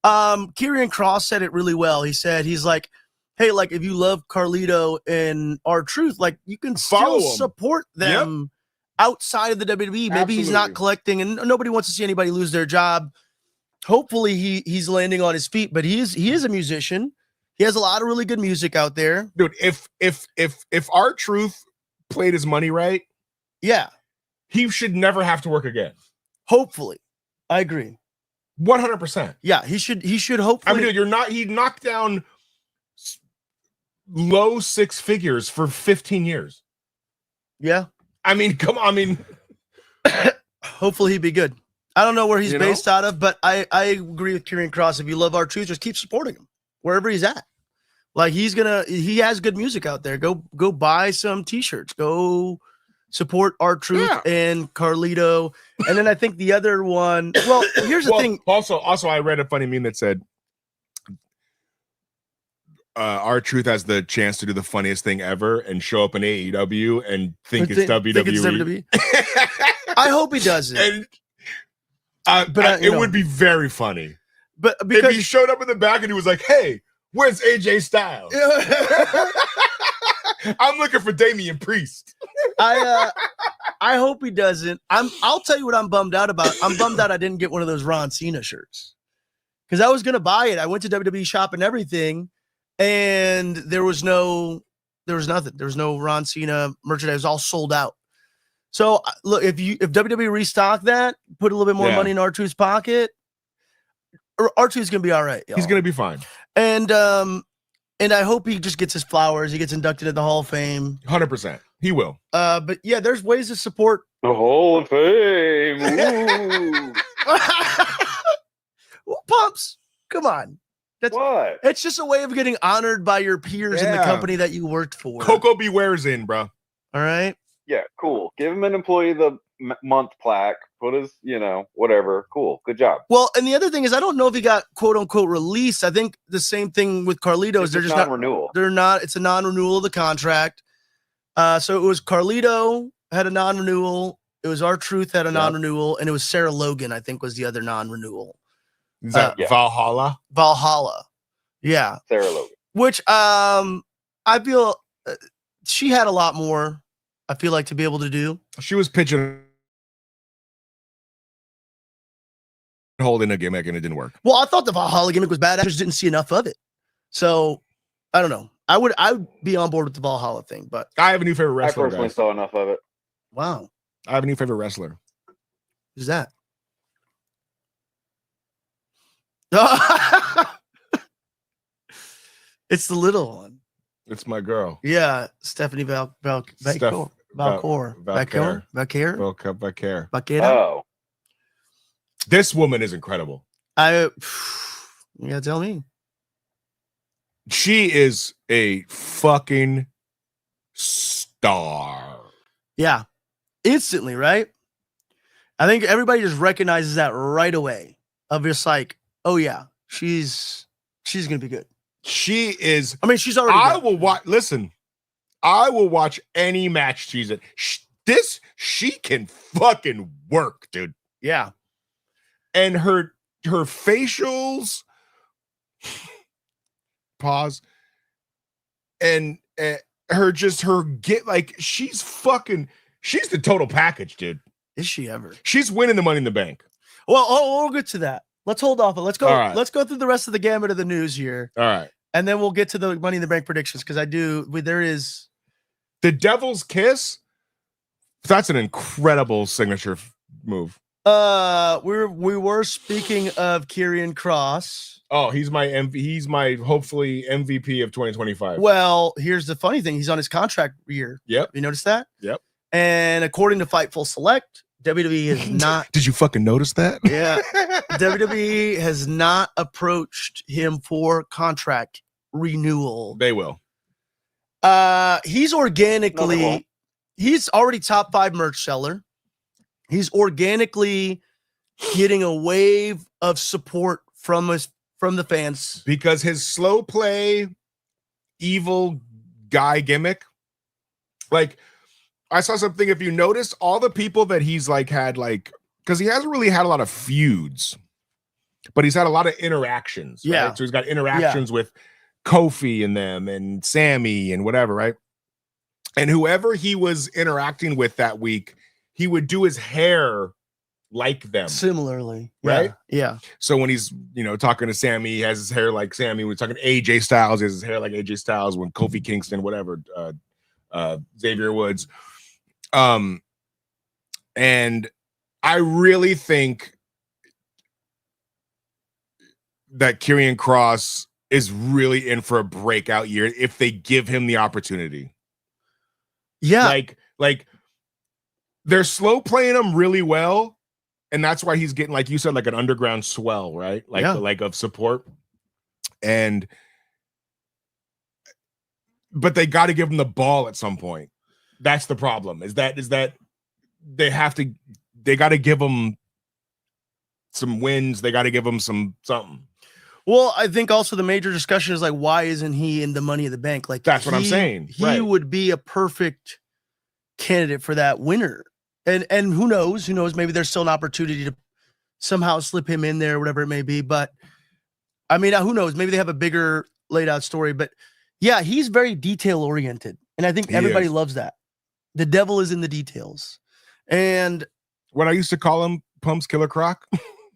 Karion Kross said it really well. He's like, hey, like, if you love Carlito and R-Truth, like, you can Follow still them. support them outside of the WWE. Maybe he's not Absolutely. collecting, and nobody wants to see anybody lose their job. Hopefully he's landing on his feet, but he is a musician. He has a lot of really good music out there. Dude, if R-Truth played his money right, Yeah, he should never have to work again. hopefully. I agree. 100%. Yeah, he should hopefully. I mean, dude, he knocked down low six figures for 15 years. Yeah. I mean, come on. I mean, Hopefully he'd be good. I don't know where he's You know? based out of, but I agree with Karion Kross. If you love R-Truth, just keep supporting him wherever he's at. Like, he has good music out there. Go buy some t-shirts. Go support R-Truth and Carlito. And then I think the other one, well, here's the thing. Also, I read a funny meme that said R-Truth has the chance to do the funniest thing ever and show up in AEW and think it's WWE. Think it's WWE. I hope he doesn't. And it would be very funny. But If because he showed up in the back and he was like, hey, where's AJ Styles? I'm looking for Damian Priest. I hope he doesn't. I'll tell you what I'm bummed out about. I'm bummed out I didn't get one of those Ron Cena shirts. Because I was gonna buy it. I went to WWE shop and everything, and there was nothing. There was no Ron Cena merchandise. It was all sold out. So look, if WWE restock that, put a little bit more money in R-Truth's pocket, R-Truth's gonna be all right. Y'all. He's gonna be fine. And I hope he just gets his flowers. He gets inducted at the Hall of Fame. 100%. He will. But yeah, there's ways to support The Hall of Fame. Ooh. Well, Pumps. Come on. What? It's just a way of getting honored by your peers in the Yeah. company that you worked for. Coco Beware's in, bro. All right. Yeah, cool. Give him an employee of the month plaque. Put his, whatever. Cool. Good job. Well, and the other thing is, I don't know if he got quote unquote released. I think the same thing with Carlito is they're just not renewal. They're not. It's a non-renewal of the contract. So it was Carlito had a non-renewal. It was R-Truth had a non-renewal, and it was Sarah Logan, I think, was the other non-renewal. Is that Valhalla? Valhalla. Yeah. Sarah Logan. Which I feel she had a lot more, I feel like, to be able to do. She was pitching holding a gimmick and it didn't work. Well, I thought the Valhalla gimmick was bad. I just didn't see enough of it. So I don't know. I would be on board with the Valhalla thing, but I have a new favorite wrestler. I personally guys. saw enough of it. wow. I have a new favorite wrestler. Who's that? It's the little one. It's my girl. Yeah, Stephanie Valcour. Oh, This woman is incredible. You gotta tell me. She is a fucking star. Yeah, instantly, right? I think everybody just recognizes that right away. Of just like, oh yeah, she's gonna be good. She is. I mean, she's already. I good. will watch. Listen, I will watch any match she's in. She can fucking work, dude. Yeah, and her facials. Pause. And her get like she's the total package, dude. Is she ever? She's winning the Money in the Bank. Well, we'll get to that. Let's hold off. Let's go. All right. Let's go through the rest of the gamut of the news here. All right. And then we'll get to the Money in the Bank predictions because there is the Devil's Kiss. That's an incredible signature move. We were speaking of Karion Kross. Oh, he's my hopefully MVP of 2025. Well, here's the funny thing. He's on his contract year. Yep. You notice that? Yep. And according to Fightful Select, WWE is not. Did you fucking notice that? Yeah. WWE has not approached him for contract renewal. They will. He's already top 5 merch seller. He's organically getting a wave of support from the fans because his slow play, evil guy gimmick. Like, I saw something. If you notice, all the people that he's had, because he hasn't really had a lot of feuds, but he's had a lot of interactions. Right? Yeah. So he's got interactions with Kofi and them and Sammy and whatever, right? And whoever he was interacting with that week, he would do his hair like them. Similarly. Right? Yeah. So when he's, talking to Sammy, he has his hair like Sammy. When he's talking to AJ Styles, he has his hair like AJ Styles. When Kofi Kingston, whatever, Xavier Woods. And I really think that Karion Kross is really in for a breakout year if they give him the opportunity. Yeah. Like they're slow playing him really well. And that's why he's getting, like you said, like an underground swell, right? Like of support. But they got to give him the ball at some point. That's the problem. Is that they got to give him some wins. They got to give him something. Well, I think also the major discussion is why isn't he in the Money in the Bank? Like that's what I'm saying. He would be a perfect candidate for that winner. And who knows? Maybe there's still an opportunity to somehow slip him in there, whatever it may be. But I mean, who knows? Maybe they have a bigger laid out story. But yeah, he's very detail oriented. And I think everybody loves that. The devil is in the details. And what I used to call him, Pumps Killer Croc.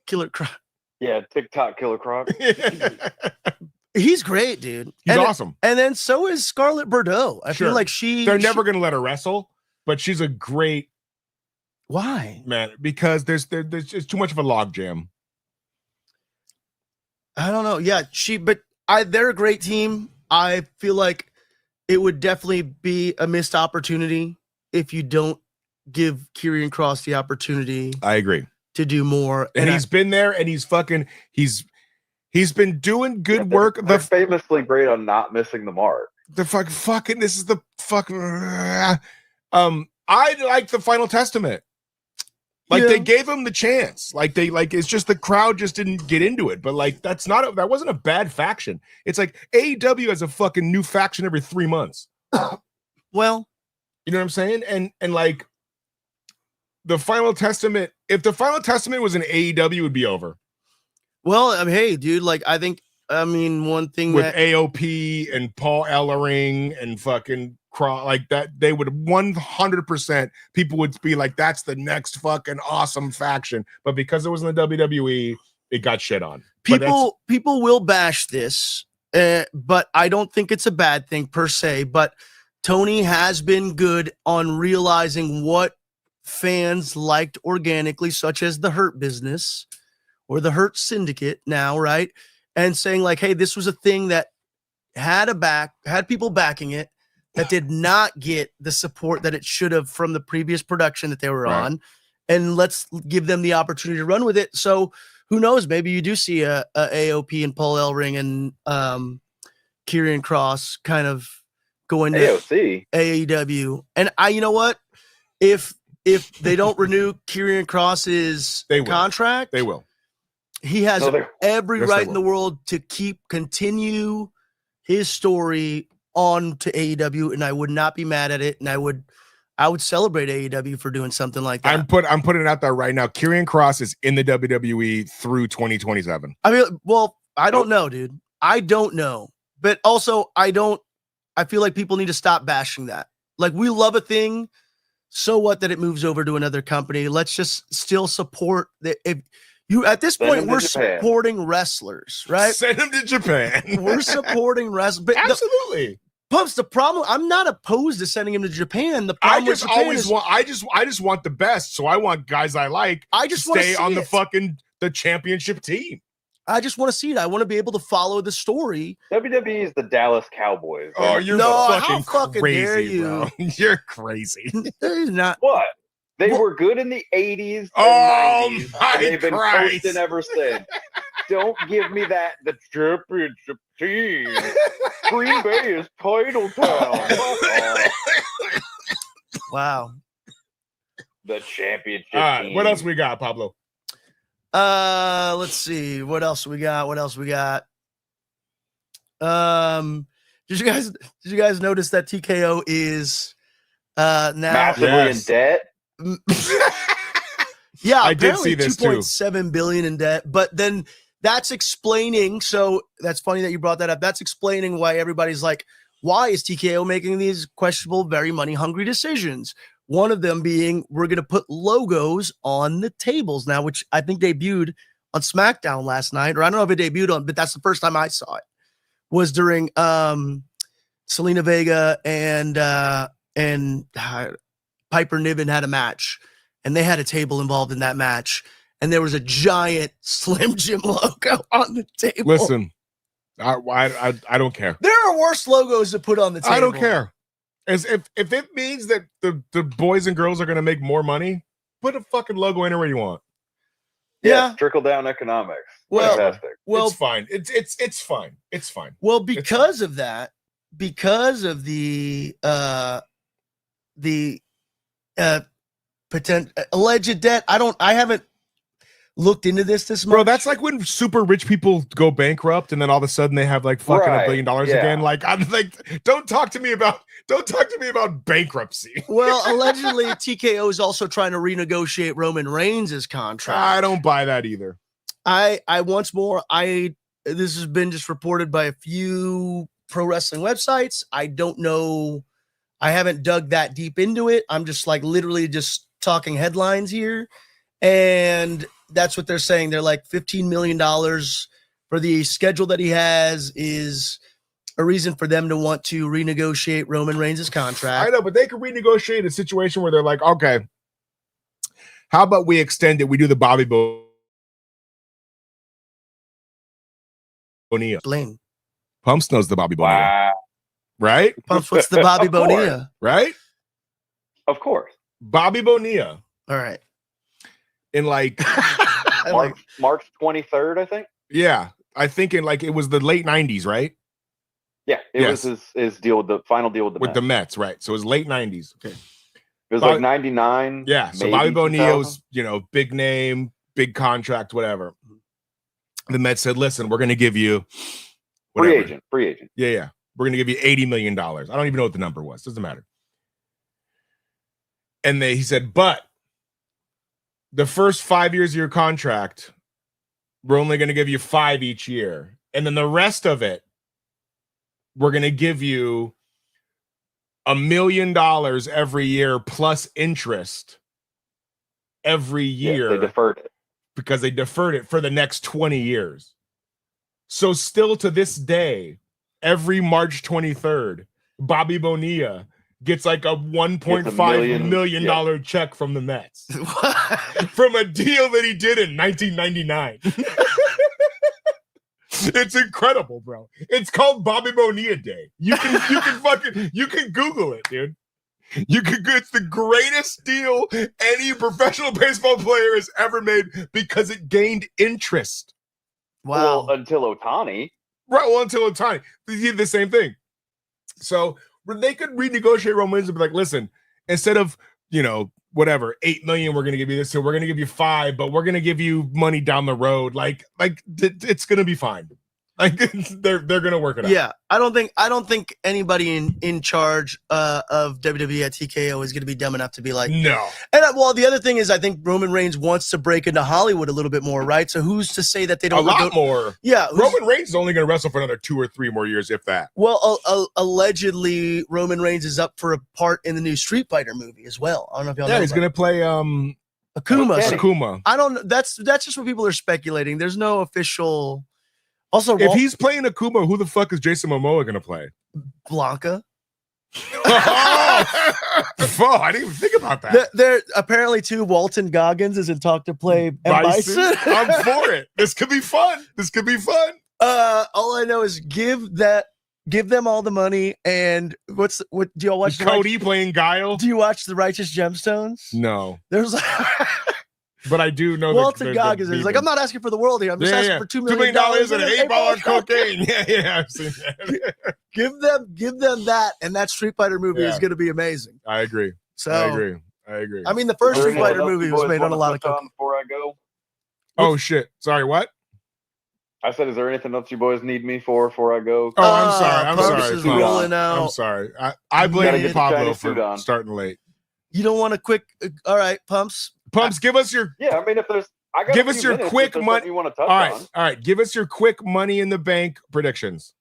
Killer Croc. Yeah, TikTok Killer Croc. He's great, dude. He's awesome. And then so is Scarlett Bordeaux. I feel like they're never going to let her wrestle, but she's a great. Why? Man, because there's just too much of a logjam. I don't know. Yeah, they're a great team. I feel like it would definitely be a missed opportunity if you don't give Karion Kross the opportunity. I agree. To do more. And he's been there and he's been doing good work. They're famously great on not missing the mark. The fucking this is the fucking I like the Final Testament. They gave him the chance. It's just the crowd just didn't get into it. But that wasn't a bad faction. It's like AEW has a fucking new faction every 3 months. Well, you know what I'm saying? And the Final Testament, if the Final Testament was an AEW, it would be over. Well, I mean, hey, dude, one thing with AOP and Paul Ellering and fucking that, they would 100% people would be like, that's the next fucking awesome faction. But because it was in the WWE, it got shit on. People will bash this, but I don't think it's a bad thing per se. But Tony has been good on realizing what fans liked organically, such as the Hurt Business or the Hurt Syndicate now, right? And saying hey, this was a thing that had people backing it that did not get the support that it should have from the previous production that they were on, and let's give them the opportunity to run with it. So who knows? Maybe you do see a AOP and Paul Ellering and Karion Kross kind of going to AOC. AEW. And you know what? If they don't renew Karion Kross's contract, they will. He has every right in the world to continue his story on to AEW, and I would not be mad at it. And I would celebrate AEW for doing something like that. I'm putting it out there right now. Karion Kross is in the WWE through 2027. I mean, well, I don't know, dude. I don't know. But also, I feel like people need to stop bashing that. Like, we love a thing. So what that it moves over to another company? Let's just still support the. If you at this point, we're supporting wrestlers, right? Send them to Japan. We're supporting wrestlers. Absolutely. Pumps, the problem, I'm not opposed to sending him to Japan. The problem I just want the best. So I want guys I like. I just want to stay on the championship team. I just want to see it. I want to be able to follow the story. WWE is the Dallas Cowboys. Oh, you're fucking crazy, dare you? Bro. You're crazy. They're not. What? They were good in the 80s and 90s. They've been coasting ever since. Don't give me that. The championship team. Green Bay is title town. Wow. The championship team. What else we got, Pablo? Let's see. What else we got? Did you guys notice that TKO is now massively in debt? Yeah, I did see this too. 2.7 billion in debt, but then that's explaining. So that's funny that you brought that up. That's explaining why everybody's like, why is TKO making these questionable, very money hungry decisions? One of them being, we're going to put logos on the tables now, which I think debuted on SmackDown last night, or I don't know if it debuted on, but that's the first time I saw it, was during Selena Vega and Piper Niven had a match, and they had a table involved in that match, and there was a giant Slim Jim logo on the table. Listen, I don't care. There are worse logos to put on the table. I don't care. As if it means that the boys and girls are going to make more money, put a fucking logo anywhere you want. Yeah, trickle down economics. Well, fantastic. Well, it's fine. It's fine. It's fine. Well, because of that, because of the alleged debt, I haven't looked into this much. Bro, that's like when super rich people go bankrupt and then all of a sudden they have like fucking $1 billion again. Like, I'm like, don't talk to me about bankruptcy. Well, allegedly TKO is also trying to renegotiate Roman Reigns' contract. I don't buy that either. I once more, this has been just reported by a few pro wrestling websites. I don't know. I haven't dug that deep into it. I'm just like literally just talking headlines here. And that's what they're saying. They're like $15 million for the schedule that he has is a reason for them to want to renegotiate Roman Reigns' contract. I know, but they could renegotiate a situation where they're like, okay, how about we extend it? We do the Bobby Bonilla. Blaine. Pumps knows the Bobby Bonilla. Wow. Right? Pumps, what's the Bobby Bonilla? Right? Of course. Bobby Bonilla. All right. In like March 23rd, I think. Yeah, I think in like it was the late 90s, right? Yeah, it was his deal with the final deal with the Mets, right? So it was late 90s. Okay, it was like 99. Yeah, so Bobby Bonilla was, big name, big contract, whatever. The Mets said, "Listen, we're going to give you whatever. free agent. Yeah, we're going to give you $80 million. I don't even know what the number was. Doesn't matter." And he said, "But the first 5 years of your contract, we're only going to give you 5 each year. And then the rest of it, we're going to give you $1 million every year plus interest every year." They deferred it. Because they deferred it for the next 20 years. So still to this day, every March 23rd, Bobby Bonilla gets like a $1.5 million check from the Mets from a deal that he did in 1999. It's incredible, bro. It's called Bobby Bonilla Day. You can Google it, dude. It's the greatest deal any professional baseball player has ever made because it gained interest. Wow. Well, until Ohtani. Right, well, until Ohtani. They did the same thing. So they could renegotiate Roman Reigns and be like, listen, instead of, whatever, $8 million, we're going to give you this, so we're going to give you $5 million, but we're going to give you money down the road. Like it's going to be fine. Like they're going to work it out. Yeah, I don't think anybody in charge of WWE at TKO is going to be dumb enough to be like, no. And well, the other thing is, I think Roman Reigns wants to break into Hollywood a little bit more, right? So who's to say that they don't a lot more? Yeah, Roman Reigns is only going to wrestle for another 2 or 3 more years, if that. Well, allegedly, Roman Reigns is up for a part in the new Street Fighter movie as well. I don't know if y'all know. Yeah, he's going to play Akuma. Akuma. I don't. That's just what people are speculating. There's no official. Also, if he's playing Akuma, who the fuck is Jason Momoa going to play? Blanca. I didn't even think about that. There apparently too. Walton Goggins is in talk to play Bison. I'm for it. This could be fun. All I know is give them all the money. And what do y'all watch? Cody playing Guile. Do you watch the Righteous Gemstones? No. There's. But I do know Walton Goggins is like, I'm not asking for the world here. I'm just asking for $2 million and an 8-ball of cocaine. Yeah, I've seen that. give them that, and that Street Fighter movie is going to be amazing. I agree. So I agree. I mean, the first Street Fighter movie was made on a lot of cocaine. Before I go. Oh shit! Sorry, what? I said, is there anything else you boys need me for before I go? Oh, I'm sorry. I'm sorry. I blame Pablo for starting late. You don't want a quick. All right, Pumps, give us your. Yeah, I mean, if there's. Give us your quick money. You want to touch on. All right. Give us your quick Money in the Bank predictions.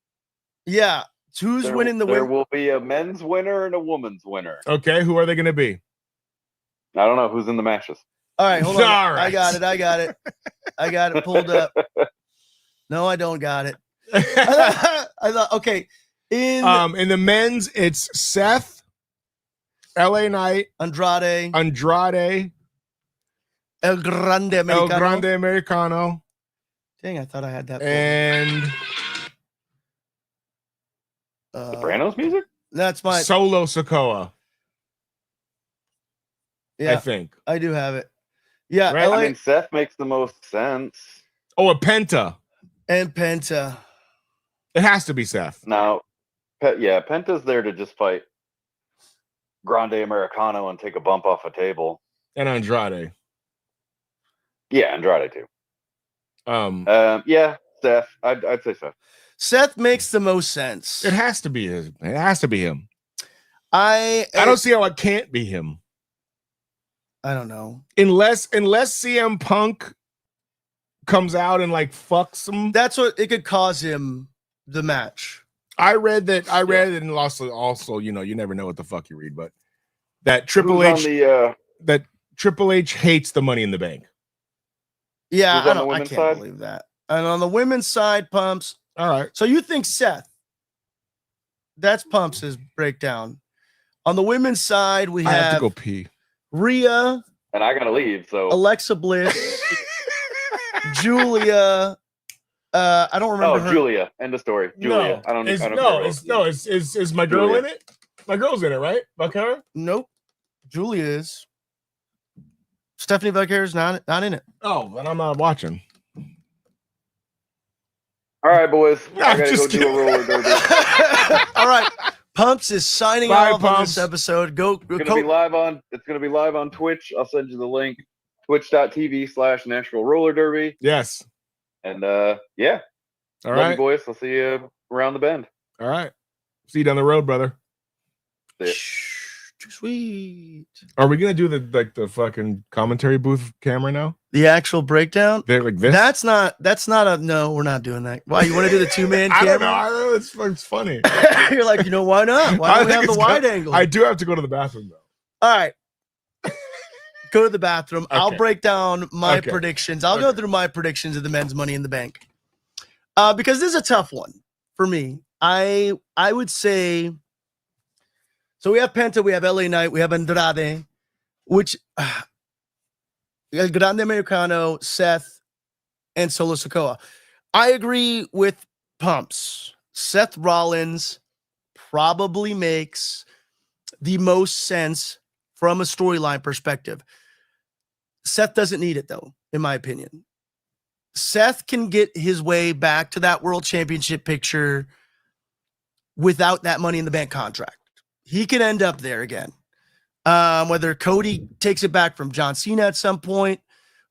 Yeah, who's winning the? There will be a men's winner and a woman's winner. Okay, who are they going to be? I don't know who's in the matches. All right, hold on. All right. I got it pulled up. No, I don't got it. I thought okay. In the men's, it's Seth, LA Knight, Andrade, El Grande Americano. Dang, I thought I had that. And Sopranos music? That's my Solo Sikoa. Yeah, I think I do have it. Yeah, right? I mean, Seth makes the most sense. Oh, a Penta. And Penta. It has to be Seth. Now, Penta's there to just fight Grande Americano and take a bump off a table. And Andrade. Yeah, Andrade too. Yeah, Seth. I'd say Seth. Seth makes the most sense. It has to be him. It has to be him. I don't see how it can't be him. I don't know. Unless CM Punk comes out and like fucks him. That's what it could cause him the match. I read it and also, you never know what the fuck you read, but that Triple H that Triple H hates the Money in the Bank. Yeah, I can't believe that. And on the women's side, Pumps. All right. So you think Seth? That's Pumps' breakdown. On the women's side, we have to go pee. Rhea. And I gotta leave, so Alexa Bliss. Julia. I don't remember her. Julia. End of story. Julia. Is my girl in it? My girl's in it, right? Vaquero? Nope. Julia is. Stephanie Vaquero is not in it. Oh, then I'm not watching. All right, boys. I gotta just go do a roller derby. All right. Pumps is signing off on this episode. It's gonna be live on Twitch. I'll send you the link. Twitch.tv/Nashville Roller Derby. Yes. And yeah. All Love right, you boys. I'll see you around the bend. All right. See you down the road, brother. Too sweet. Are we gonna do the fucking commentary booth camera now? The actual breakdown? They're like this? That's not a no, we're not doing that. Why, you want to do the 2-man camera? I don't know. It's funny. You're like, why not? Why don't we have the wide angle? I do have to go to the bathroom though. All right. Go to the bathroom. Okay. I'll break down my predictions. I'll go through my predictions of the men's Money in the Bank. Because this is a tough one for me. I would say, so we have Penta, we have LA Knight, we have Andrade, which Grande Americano, Seth, and Solo Sikoa. I agree with Pumps. Seth Rollins probably makes the most sense from a storyline perspective. Seth doesn't need it, though, in my opinion. Seth can get his way back to that world championship picture without that Money in the Bank contract. He can end up there again. Whether Cody takes it back from John Cena at some point,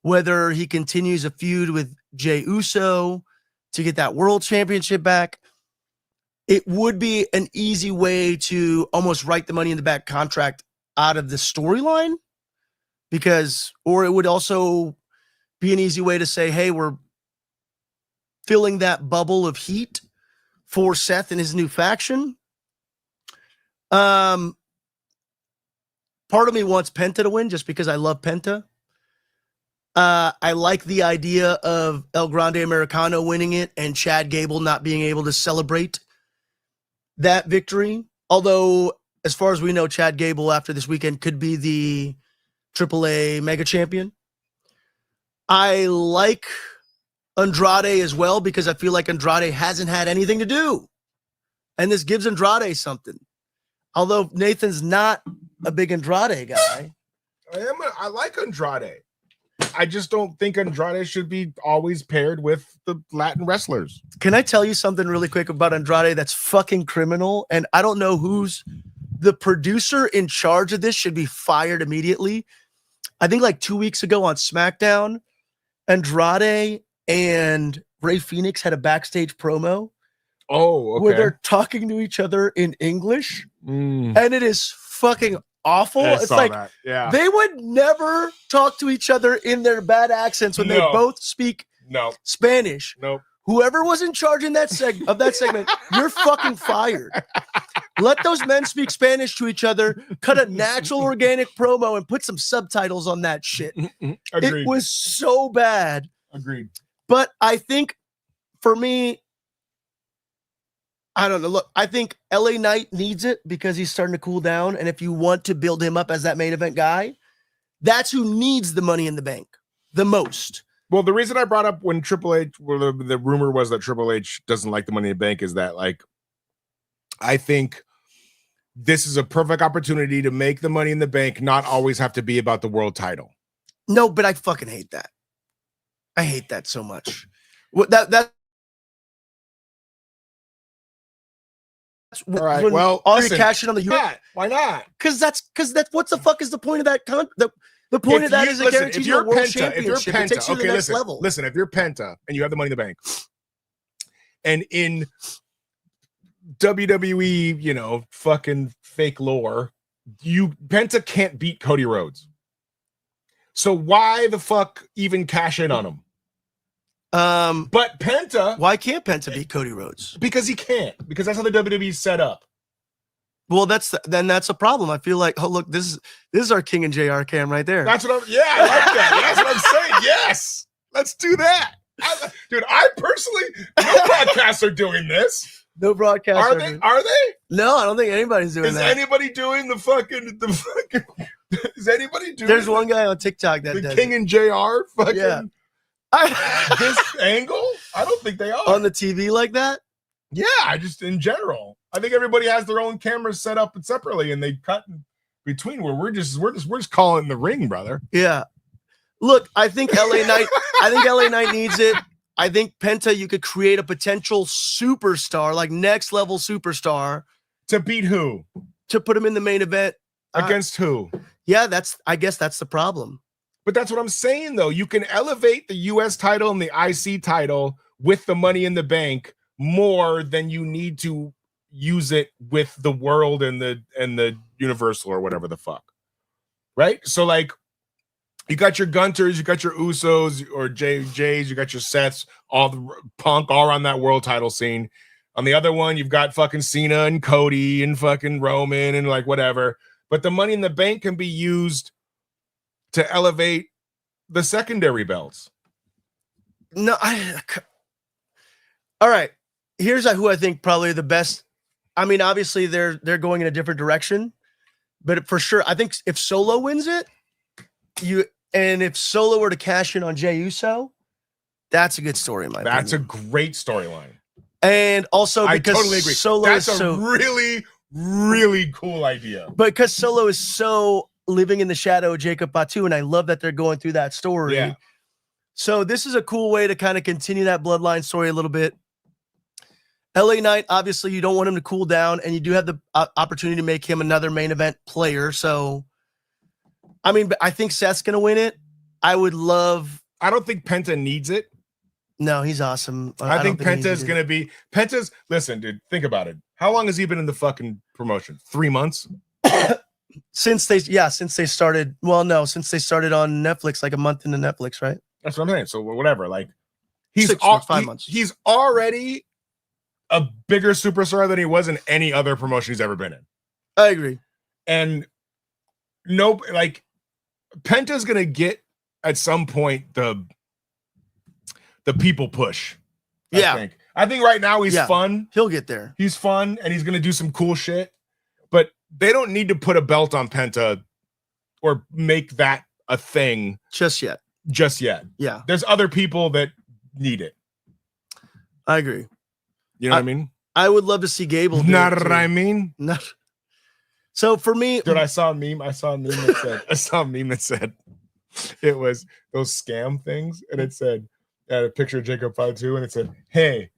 whether he continues a feud with Jey Uso to get that world championship back, it would be an easy way to almost write the Money in the Bank contract out of the storyline, or it would also be an easy way to say, hey, we're filling that bubble of heat for Seth and his new faction. Part of me wants Penta to win just because I love Penta. I like the idea of El Grande Americano winning it and Chad Gable not being able to celebrate that victory. Although, as far as we know, Chad Gable after this weekend could be the AAA Mega Champion. I like Andrade as well because I feel like Andrade hasn't had anything to do. And this gives Andrade something. Although Nathan's not a big Andrade guy. I like Andrade. I just don't think Andrade should be always paired with the Latin wrestlers. Can I tell you something really quick about Andrade that's fucking criminal? And I don't know who's the producer in charge of this should be fired immediately. I think like 2 weeks ago on SmackDown, Andrade and Rey Fenix had a backstage promo. Oh, okay. Where they're talking to each other in English. And it is fucking awful. Yeah, it's like they would never talk to each other in their bad accents when they both speak Spanish. Nope. Whoever was in charge in that of that segment, you're fucking fired. Let those men speak Spanish to each other, cut a natural organic promo and put some subtitles on that shit. Agreed. It was so bad. Agreed. But I think for me, I don't know. Look, I think LA Knight needs it because he's starting to cool down. And if you want to build him up as that main event guy, that's who needs the Money in the Bank the most. Well, the reason I brought up when Triple H, the rumor was that Triple H doesn't like the Money in the Bank is that, like, I think this is a perfect opportunity to make the Money in the Bank not always have to be about the world title. No, but I fucking hate that. I hate that so much. That all right. Well, already cashing on the US. Why not? Because that's what the fuck is the point of that? The point of that is it guarantees you a world championship. It takes you to the next level. Listen, if you're Penta and you have the Money in the Bank, and in WWE, fucking fake lore, Penta can't beat Cody Rhodes. So why the fuck even cash in on him? But Penta, why can't Penta beat Cody Rhodes? Because he can't. Because that's how the WWE's set up. Well, that's a problem. I feel like, oh look, this is our King and JR cam right there. That's what I like that. That's what I'm saying. Yes, let's do that, dude. I personally, no broadcasts are doing this. No broadcasts are they? Are they? No, I don't think anybody's doing that. Is anybody doing the fucking? Is anybody doing? There's one guy on TikTok that the does King and JR fucking. Yeah. This angle? I don't think they are on the TV like that. Yeah, I just in general, I think everybody has their own cameras set up separately, and they cut in between. Where we're just calling the ring, brother. Yeah. Look, I think LA Knight needs it. I think Penta, you could create a potential superstar, like next level superstar, to beat who? To put him in the main event against who? Yeah, I guess that's the problem. But that's what I'm saying, though. You can elevate the U.S. title and the IC title with the Money in the Bank more than you need to use it with the world and the Universal or whatever the fuck. Right? So, like, you got your Gunters, you got your Usos or JJs, you got your Seths, all the Punk, all around that world title scene. On the other one, you've got fucking Cena and Cody and fucking Roman and like whatever. But the Money in the Bank can be used to elevate the secondary belts. No, all right. Here's who I think probably the best. I mean, obviously they're going in a different direction, but for sure, I think if Solo wins it, if Solo were to cash in on Jey Uso, That's a good story, in my That's a opinion. great storyline. And also I because totally agree. Solo That's is a really, really cool idea. But because Solo is so living in the shadow of Jacob Batu, and I love that they're going through that story. Yeah. So this is a cool way to kind of continue that bloodline story a little bit. LA Knight, obviously, you don't want him to cool down, and you do have the opportunity to make him another main event player. So, I mean, I think Seth's going to win it. I don't think Penta needs it. No, he's awesome. I think Penta is going to be listen, dude, think about it. How long has he been in the fucking promotion? 3 months? Since they started. Well, no, since they started on Netflix, like a month into Netflix, right? That's what I'm saying. So whatever, like he's 5 months. He's already a bigger superstar than he was in any other promotion he's ever been in. I agree. And Penta's going to get at some point the people push. I think right now he's fun. He'll get there. He's fun and he's going to do some cool shit, but they don't need to put a belt on Penta or make that a thing just yet. Yeah. There's other people that need it. I agree. You know what I mean? I would love to see Gable. Not what I mean. So for me, dude, I saw a meme that said it was those scam things, and it said a picture of Jacob Fatu, and it said, "Hey,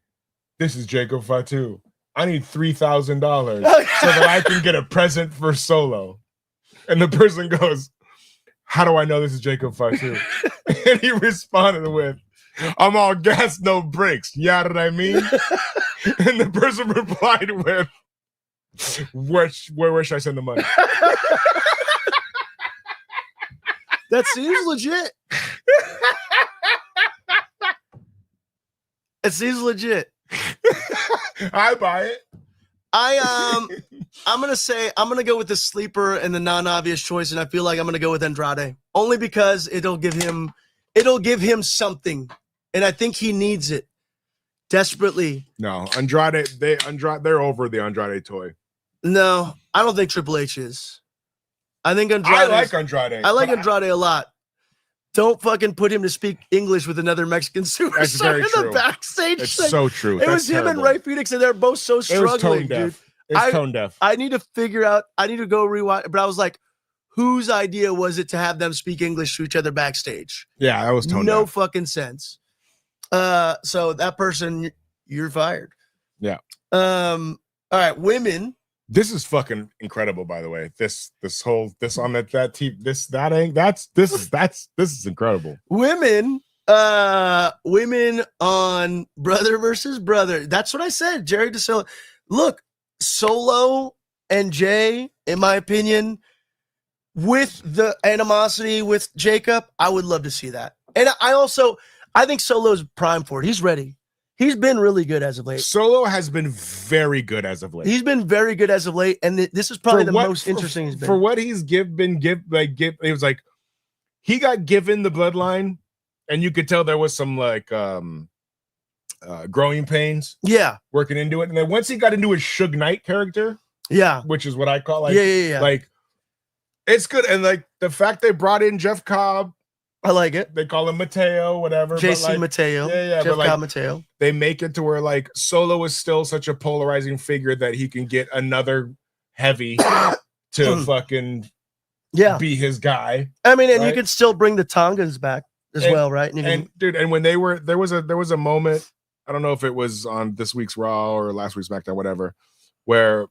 this is Jacob Fatu. I need $3,000 so that I can get a present for Solo." And the person goes, "How do I know this is Jacob Fatu?" And he responded with, "I'm all gas, no brakes. You know what I mean?" And the person replied with, where should I send the money? That seems legit. It seems legit. I buy it. I'm gonna go with the sleeper and the non-obvious choice, and I feel like I'm gonna go with Andrade only because it'll give him something, and I think he needs it desperately. No, Andrade, they're over the Andrade toy. No, I don't think Triple H is. I think Andrade. I like Andrade. I like Andrade a lot. Don't fucking put him to speak English with another Mexican superstar in the backstage. It's so true. It was him and Ray Phoenix, and they're both so struggling, dude. It's tone deaf. I need to figure out. I need to go rewind. But I was like, whose idea was it to have them speak English to each other backstage? Yeah, that was tone deaf. No fucking sense. So that person, you're fired. Yeah. All right, women. This is fucking incredible, by the way. This is incredible. Women on brother versus brother. That's what I said. Jerry DeSilla. Look, Solo and Jay, in my opinion, with the animosity with Jacob, I would love to see that. And I think Solo's prime for it. He's ready. He's been really good as of late. Solo has been very good as of late. He's been very good as of late, and this is probably the most interesting he's been. For what he's it was like he got given the bloodline, and you could tell there was some growing pains. Yeah, working into it, and then once he got into his Suge Knight character, which is what I call like it's good, and like the fact they brought in Jeff Cobb. I like it. They call him Mateo, whatever. JC Mateo. Yeah. Jeff Cobb Mateo. They make it to where like Solo is still such a polarizing figure that he can get another heavy to fucking be his guy. I mean, and you can still bring the Tongans back as well, right? And when they were there was a moment, I don't know if it was on this week's Raw or last week's SmackDown, whatever, where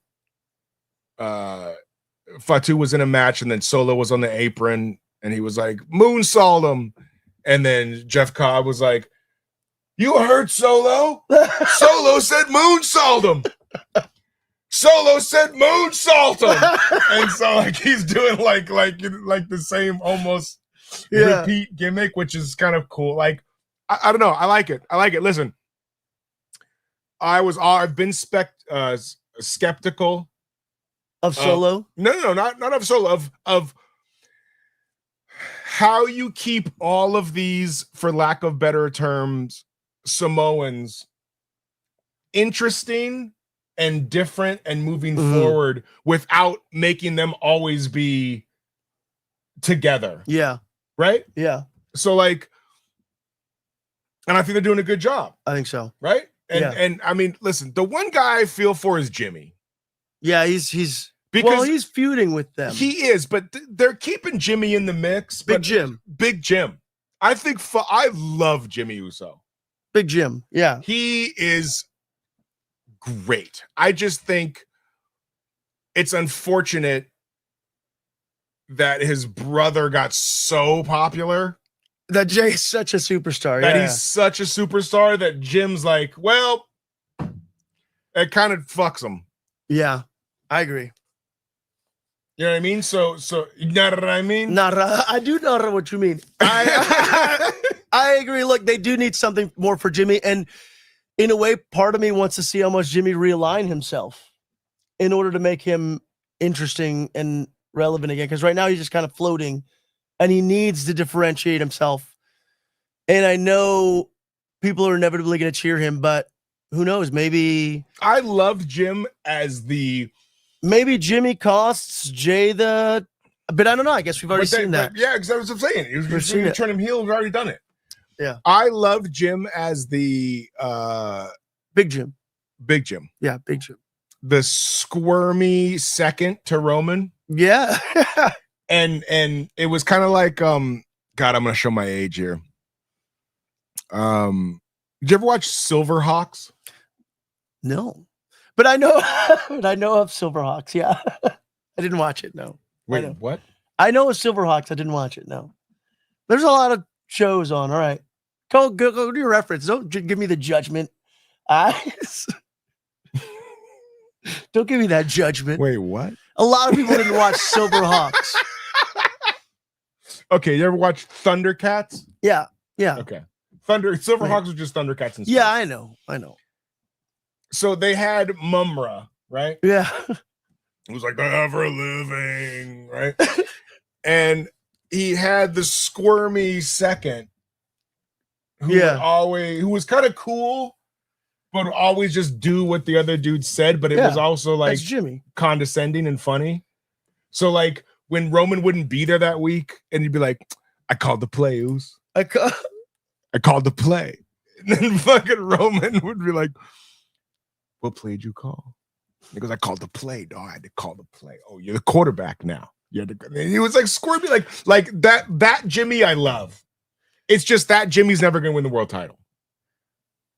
Fatu was in a match and then Solo was on the apron. And he was like, moonsault him. And then Jeff Cobb was like, you heard Solo? Solo said moonsault him. Solo said moonsault him. And so like he's doing like the same almost repeat gimmick, which is kind of cool. Like, I don't know. I like it. Listen, I've been skeptical of Solo. No, not of Solo, of how you keep all of these, for lack of better terms, Samoans interesting and different and moving forward without making them always be together. Yeah. Right? Yeah. So like And I think they're doing a good job. I think so. Right? And Yeah. and I mean, listen, the one guy I feel for is Jimmy. Yeah, he's Because he's feuding with them. he is, but they're keeping Jimmy in the mix. Big Jim. Big Jim. I think I love Jimmy Uso. Big Jim. Yeah. He is great. I just think it's unfortunate that his brother got so popular. That Jay is such a superstar. That yeah. he's such a superstar that Jim's like, well, it kind of fucks him. Yeah, I agree. You know what I mean? So you know what I mean? I do know what you mean. I agree. Look, they do need something more for Jimmy. And in a way, part of me wants to see how much Jimmy realign himself in order to make him interesting and relevant again. Because right now he's just kind of floating and he needs to differentiate himself. And I know people are inevitably going to cheer him, but who knows? Maybe I loved Jim as maybe Jimmy costs Jay but I don't know. I guess we've already seen that. Yeah, because that's what I'm saying. You're seen it. turn him heel. We've already done it. Yeah. I loved Jim as the Big Jim. Big Jim. Yeah, Big Jim. The squirmy second to Roman. Yeah. and it was kind of like God, I'm gonna show my age here. Did you ever watch Silverhawks? No. But I know of Silverhawks, yeah. I didn't watch it, no. Wait, what? I know of Silverhawks, I didn't watch it, no. There's a lot of shows on, all right. Go do your reference. Don't give me the judgment eyes. Don't give me that judgment. Wait, what? A lot of people didn't watch Silverhawks. Okay, you ever watch Thundercats? Yeah, yeah. Okay. Silverhawks was just Thundercats and Yeah, I know. So they had Mumra, right? Yeah. It was like the ever living, right? And he had the squirmy second who was kind of cool, but would always just do what the other dude said, but it was also like Jimmy. Condescending and funny. So like when Roman wouldn't be there that week, and he'd be like, I called the play, Oos. I called the play. And then fucking Roman would be like, what play did you call? He goes, I called the play. No, I had to call the play. Oh, you're the quarterback now. You had to. And he was like squirmy, like that Jimmy I love. It's just that Jimmy's never gonna win the world title.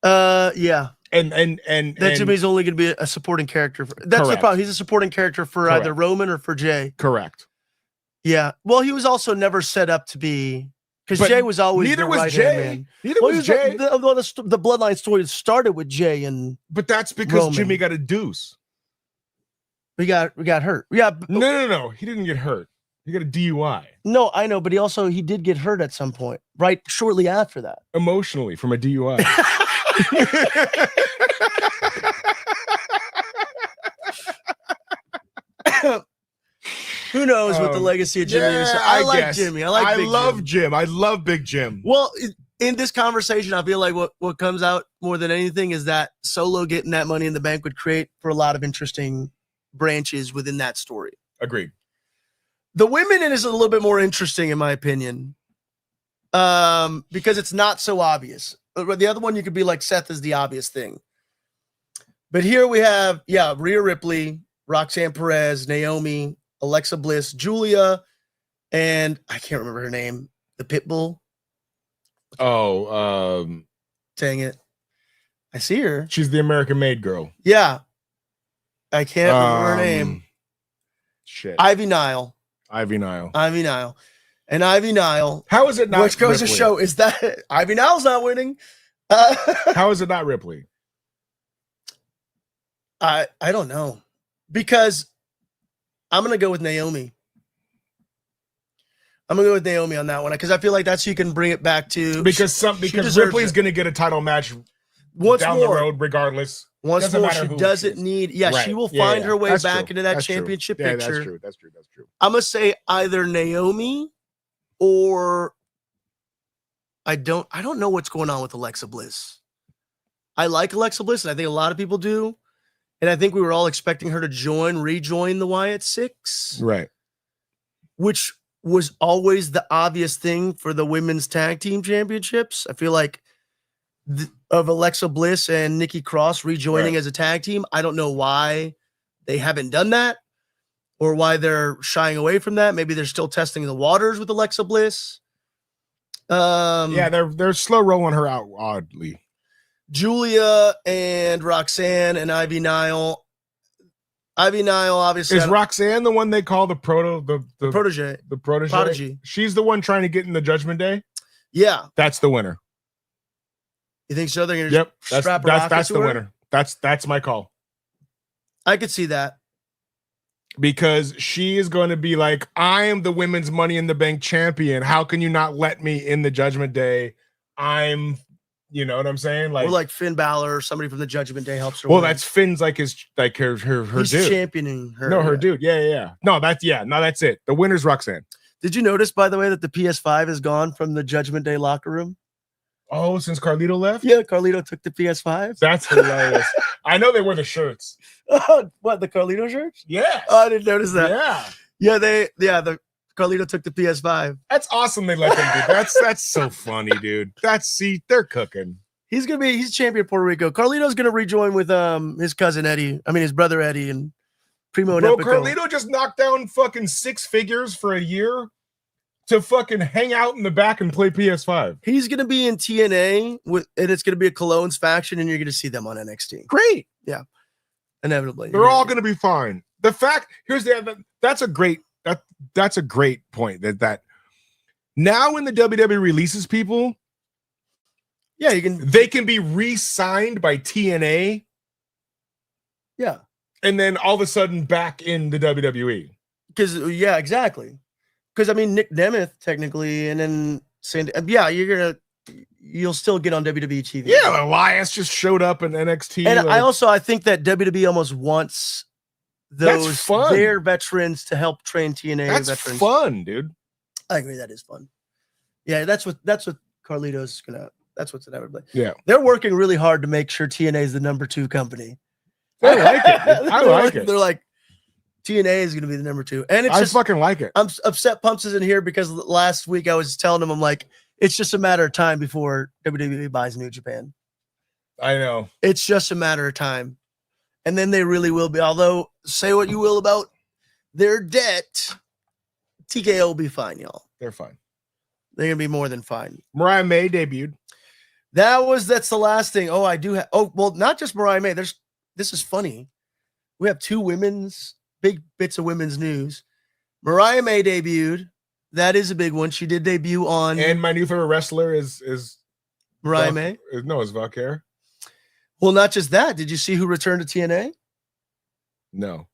Yeah. And that Jimmy's only gonna be a supporting character. That's the problem. He's a supporting character for either Roman or for Jay. Correct. Yeah. Well, he was also never set up to be, because Jay was always neither the was right-hand Jay. man. Neither was Jay. The bloodline story started with Jay and. But that's because Roman. Jimmy got a deuce. We got hurt. Yeah. No. He didn't get hurt. He got a DUI. No, I know, but he did get hurt at some point, right? Shortly after that. Emotionally from a DUI. Who knows what the legacy of Jimmy is? I like Jimmy. I love Jim. I love Big Jim. Well, in this conversation, I feel like what comes out more than anything is that Solo getting that Money in the Bank would create for a lot of interesting branches within that story. Agreed. The women in is a little bit more interesting, in my opinion, because it's not so obvious. The other one, you could be like Seth is the obvious thing. But here we have, Rhea Ripley, Roxanne Perez, Naomi, Alexa Bliss, Julia, and I can't remember her name. The Pitbull. Oh, dang it. I see her. She's the American Made girl. Yeah. I can't remember her name. Shit. Ivy Nile. And Ivy Nile. How is it not Which goes Ripley? to show is that Ivy Nile's not winning. How is it not Ripley? I don't know. Because I'm going to go with Naomi. I'm going to go with Naomi on that one because I feel like that's who you can bring it back to. Because Ripley's going to get a title match down the road regardless. Once more, she doesn't need. Yeah, right. She will find her way that's back true. into that that's championship true. picture. Yeah, that's true. I'm gonna say either Naomi or I don't know what's going on with Alexa Bliss. I like Alexa Bliss, and I think a lot of people do. And I think we were all expecting her to rejoin the Wyatt Six, right? Which was always the obvious thing for the women's tag team championships. I feel like of Alexa Bliss and Nikki Cross rejoining as a tag team. I don't know why they haven't done that or why they're shying away from that. Maybe they're still testing the waters with Alexa Bliss. Yeah, they're slow rolling her out oddly. Julia and Roxanne and Ivy Nile. Ivy Nile, obviously. Is Roxanne the one they call the protege? The protege? Prodigy. She's the one trying to get in the Judgment Day? Yeah. That's the winner. You think so? They're going to strap that's to the her? winner. That's my call. I could see that. Because she is going to be like, I am the women's Money in the Bank champion. How can you not let me in the Judgment Day? You know what I'm saying? Or like Finn Balor or somebody from the Judgment Day helps her. Well, win. that's Finn's her He's dude. championing her. No, her dude. Yeah. No, that's it. The winner's Roxanne. Did you notice, by the way, that the PS5 is gone from the Judgment Day locker room? Oh, since Carlito left? Yeah, Carlito took the PS5. That's hilarious. I know they wear the shirts. What, the Carlito shirts? Yeah. Oh, I didn't notice that. Yeah. The Carlito took the PS5. That's awesome they let them do. That's so funny, dude. They're cooking. He's champion of Puerto Rico. Carlito's gonna rejoin with his cousin Eddie. I mean his brother Eddie and Primo and Epico. Carlito just knocked down fucking 6 figures for a year to fucking hang out in the back and play PS5. He's gonna be in TNA and it's gonna be a Cologne's faction, and you're gonna see them on NXT. Great. Yeah. Inevitably. They're all gonna be fine. That's a great point that now when the WWE releases people, they can be re-signed by TNA. Yeah. And then all of a sudden back in the WWE. Because exactly. Because I mean Nick Nemeth technically, and then you'll still get on WWE TV. Yeah, Elias just showed up in NXT. And I think that WWE almost wants their veterans to help train TNA veterans. That's fun, dude. I agree, that is fun. Yeah, that's what Carlito's gonna. That's what's inevitably. Yeah, they're working really hard to make sure TNA is the number 2 company. I like it. I like it. They're like, TNA is going to be the number 2, and I fucking like it. I'm upset. Pumps is in here because last week I was telling him, I'm like, it's just a matter of time before WWE buys New Japan. I know. It's just a matter of time, and then they really will be. Although, say what you will about their debt, TKO will be fine, y'all. They're fine. They're gonna be more than fine. Mariah May debuted. That's the last thing. Oh, I do have. Oh, well, not just Mariah May. This is funny. We have 2 big bits of women's news. Mariah May debuted. That is a big one. She did debut on. And my new favorite wrestler is Mariah May. No, it's Valkyrie. Well, not just that. Did you see who returned to TNA? No.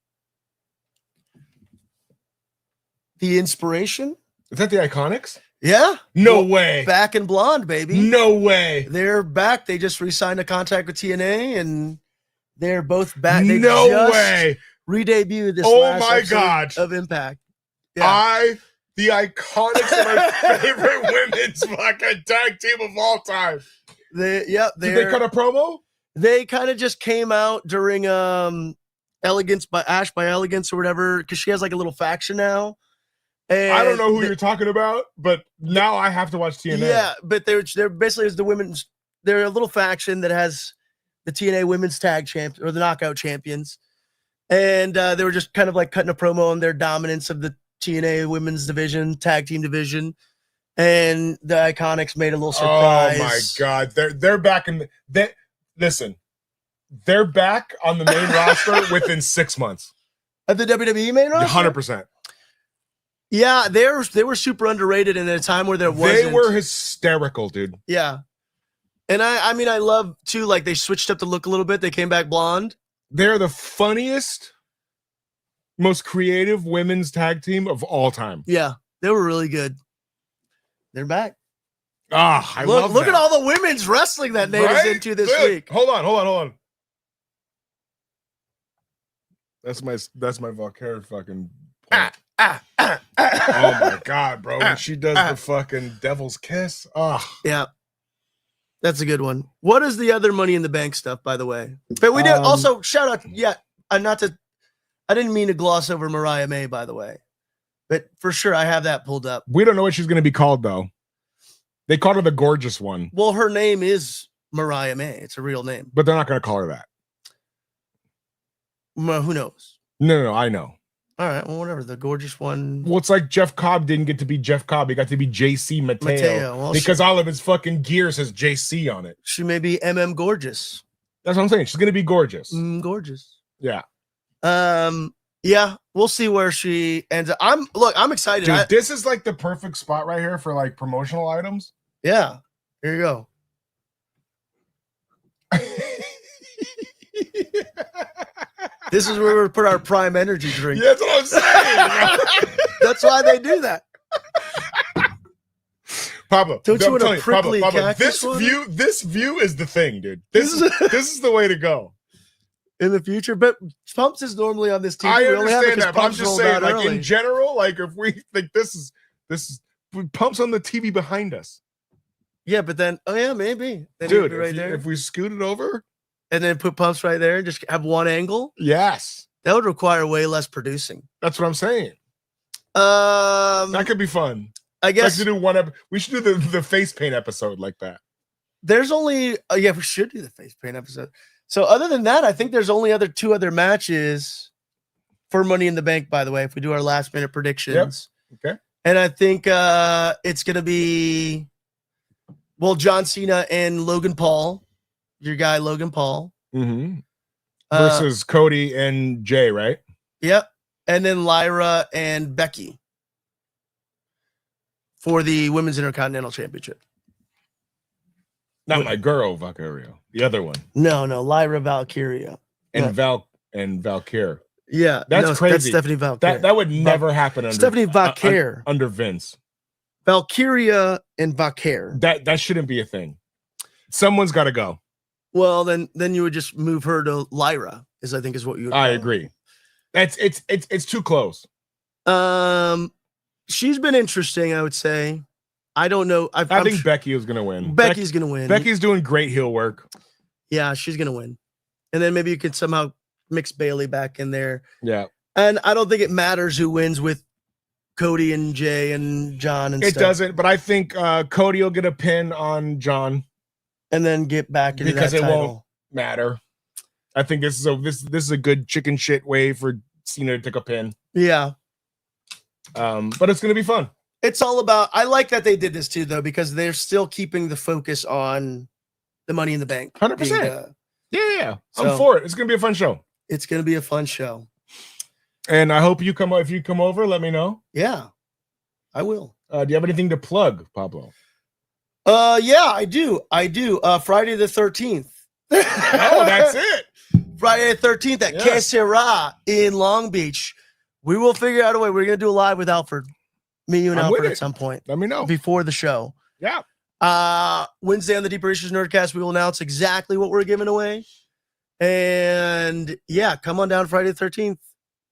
The Inspiration. Is that the Iconics? Yeah. No way. Back in blonde, baby. No way. They're back. They just re-signed a contract with TNA, and they're both back. They no way. Re-debuted this last my God. of Impact. Yeah. The Iconics are my favorite women's fucking tag team of all time. Did they cut a promo? They kind of just came out during Elegance by Ash by Elegance or whatever, because she has like a little faction now. And I don't know who you're talking about, but now I have to watch TNA. Yeah, but they're basically as the women's. They're a little faction that has the TNA Women's Tag Champs or the Knockout Champions, and they were just kind of like cutting a promo on their dominance of the TNA Women's Division, Tag Team Division, and the Iconics made a little surprise. Oh my God, they're back in. Listen, they're back on the main roster within 6 months. Of the WWE main roster, 100%. Yeah, they were super underrated in a time where there wasn't. They were hysterical, dude. Yeah. And I mean, I love too, like they switched up the look a little bit. They came back blonde. They're the funniest, most creative women's tag team of all time. Yeah, they were really good. They're back. I love look at all the women's wrestling that Nate is into this week. Hold on. That's my Valkyrie fucking point. Oh my God, bro. When she does the fucking devil's kiss. Yeah. That's a good one. What is the other Money in the Bank stuff, by the way? But we did also shout out. Yeah. I didn't mean to gloss over Mariah May, by the way, but for sure I have that pulled up. We don't know what she's going to be called though. They called her the gorgeous one. Well, her name is Mariah May. It's a real name. But they're not going to call her that. Well, who knows? No, I know. All right, well, whatever. The gorgeous one. Well, it's like Jeff Cobb didn't get to be Jeff Cobb. He got to be JC Mateo Well, because all of his fucking gear says JC on it. She may be Gorgeous. That's what I'm saying. She's going to be gorgeous. Gorgeous. Yeah. Yeah, we'll see where she ends up. I'm excited. Dude, this is like the perfect spot right here for like promotional items. Yeah. Here you go. This is where we put our prime energy drink. Yeah, that's what I'm saying. That's why they do that. Pablo, don't you want a prickly Pablo, cactus this view is the thing, dude. This is the way to go. In the future, but Pumps is normally on this team. I understand that, but I'm just saying, like early. in general, like if we think this is Pumps on the TV behind us. Yeah, but then maybe. Then dude, right there. If we scoot it over and then put Pumps right there and just have one angle, yes, that would require way less producing. That's what I'm saying. That could be fun. I guess to do one. We should do the face paint episode like that. There's only we should do the face paint episode. So other than that, I think there's only two other matches for Money in the Bank, by the way, if we do our last minute predictions. Yep. Okay. And I think it's going to be, John Cena and Logan Paul, your guy Logan Paul. Mm-hmm. Versus Cody and Jay, right? Yep. And then Lyra and Becky for the Women's Intercontinental Championship. Not my girl, Valkyria. The other one. No, Lyra Valkyria. And Valkyr. Yeah. That's crazy. That's Stephanie Valkyr. That would never happen under Stephanie Valkyr. Under Vince. Valkyria and Valkyr. That shouldn't be a thing. Someone's got to go. Well, then you would just move her to Lyra, is what you would I agree. It's too close. She's been interesting, I would say. I don't know. I think Becky is going to win. Becky's going to win. Becky's doing great heel work. Yeah, she's going to win. And then maybe you could somehow mix Bailey back in there. Yeah. And I don't think it matters who wins with Cody and Jay and John and stuff. It doesn't, but I think Cody will get a pin on John. And then get back into because that title. Won't matter. I think this is a good chicken shit way for Cena to take a pin. Yeah. But it's going to be fun. It's all about, I like that they did this too, though, because they're still keeping the focus on the Money in the Bank. 100%. Yeah. I'm for it. It's going to be a fun show. It's going to be a fun show. And I hope if you come over, let me know. Yeah, I will. Do you have anything to plug, Pablo? Yeah, I do. Friday the 13th. Oh, that's it. Friday the 13th at Que Sera in Long Beach. We will figure out a way. We're going to do a live with Alfred. Me, you, and Alfred at some point. Let me know. Before the show. Yeah. Wednesday on the Deeper Issues Nerdcast, we will announce exactly what we're giving away. And yeah, come on down Friday the 13th.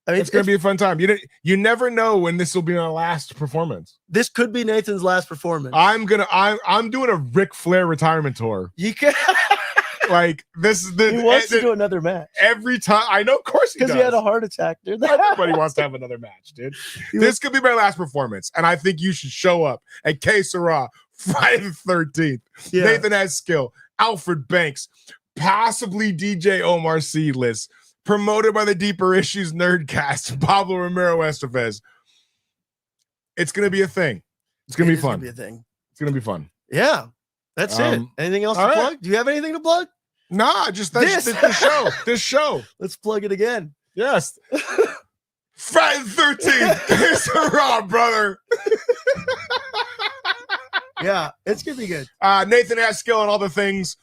I mean, it's going to be a fun time. You never know when this will be my last performance. This could be Nathan's last performance. I'm doing a Ric Flair retirement tour. You can like this. He wants to do another match every time. I know, of course, because he had a heart attack, dude. Everybody wants to have another match, dude. This could be my last performance, and I think you should show up at Que Sera Friday the 13th. Yeah. Nathan has skill. Alfred Banks, possibly DJ Omar Seedless. Promoted by the Deeper Issues Nerdcast, Pablo Romero Estevez. It's going to be a thing. It's going to be fun. It's going to be fun. Yeah. That's it. Anything else to plug? Do you have anything to plug? Nah, just this show. This show. Let's plug it again. Yes. Friday the 13th. It's a raw, brother. Yeah, it's going to be good. Nathan has skill on all the things.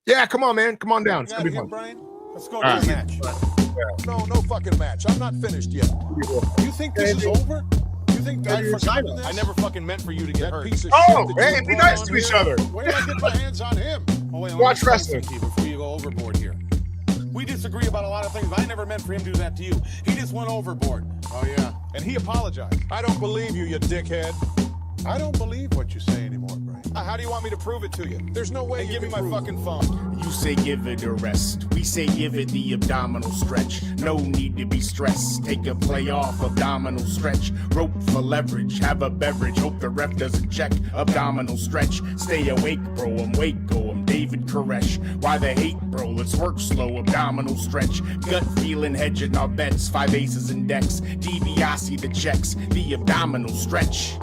Yeah, come on, man. Come on down. It's going to be fun. Brian? Let's go to a match. No fucking match. I'm not finished yet. You think this is over? You think I forgot this? I never fucking meant for you to get hurt. Piece of oh, shit hey, be nice to each other. Where did I get my hands on him? Oh, wait, watch wrestling before you go overboard here. We disagree about a lot of things. I never meant for him to do that to you. He just went overboard. Oh, yeah. And he apologized. I don't believe you, you dickhead. I don't believe what you say anymore, Brian. How do you want me to prove it to you? There's no way. Give me my fucking phone. You say give it a rest. We say give it the abdominal stretch. No need to be stressed. Take a play off, abdominal stretch. Rope for leverage. Have a beverage. Hope the ref doesn't check. Abdominal stretch. Stay awake, bro. I'm Waco. I'm David Koresh. Why the hate, bro? Let's work slow. Abdominal stretch. Gut feeling, hedging our bets. 5 aces and decks. DiBiase the checks. The abdominal stretch.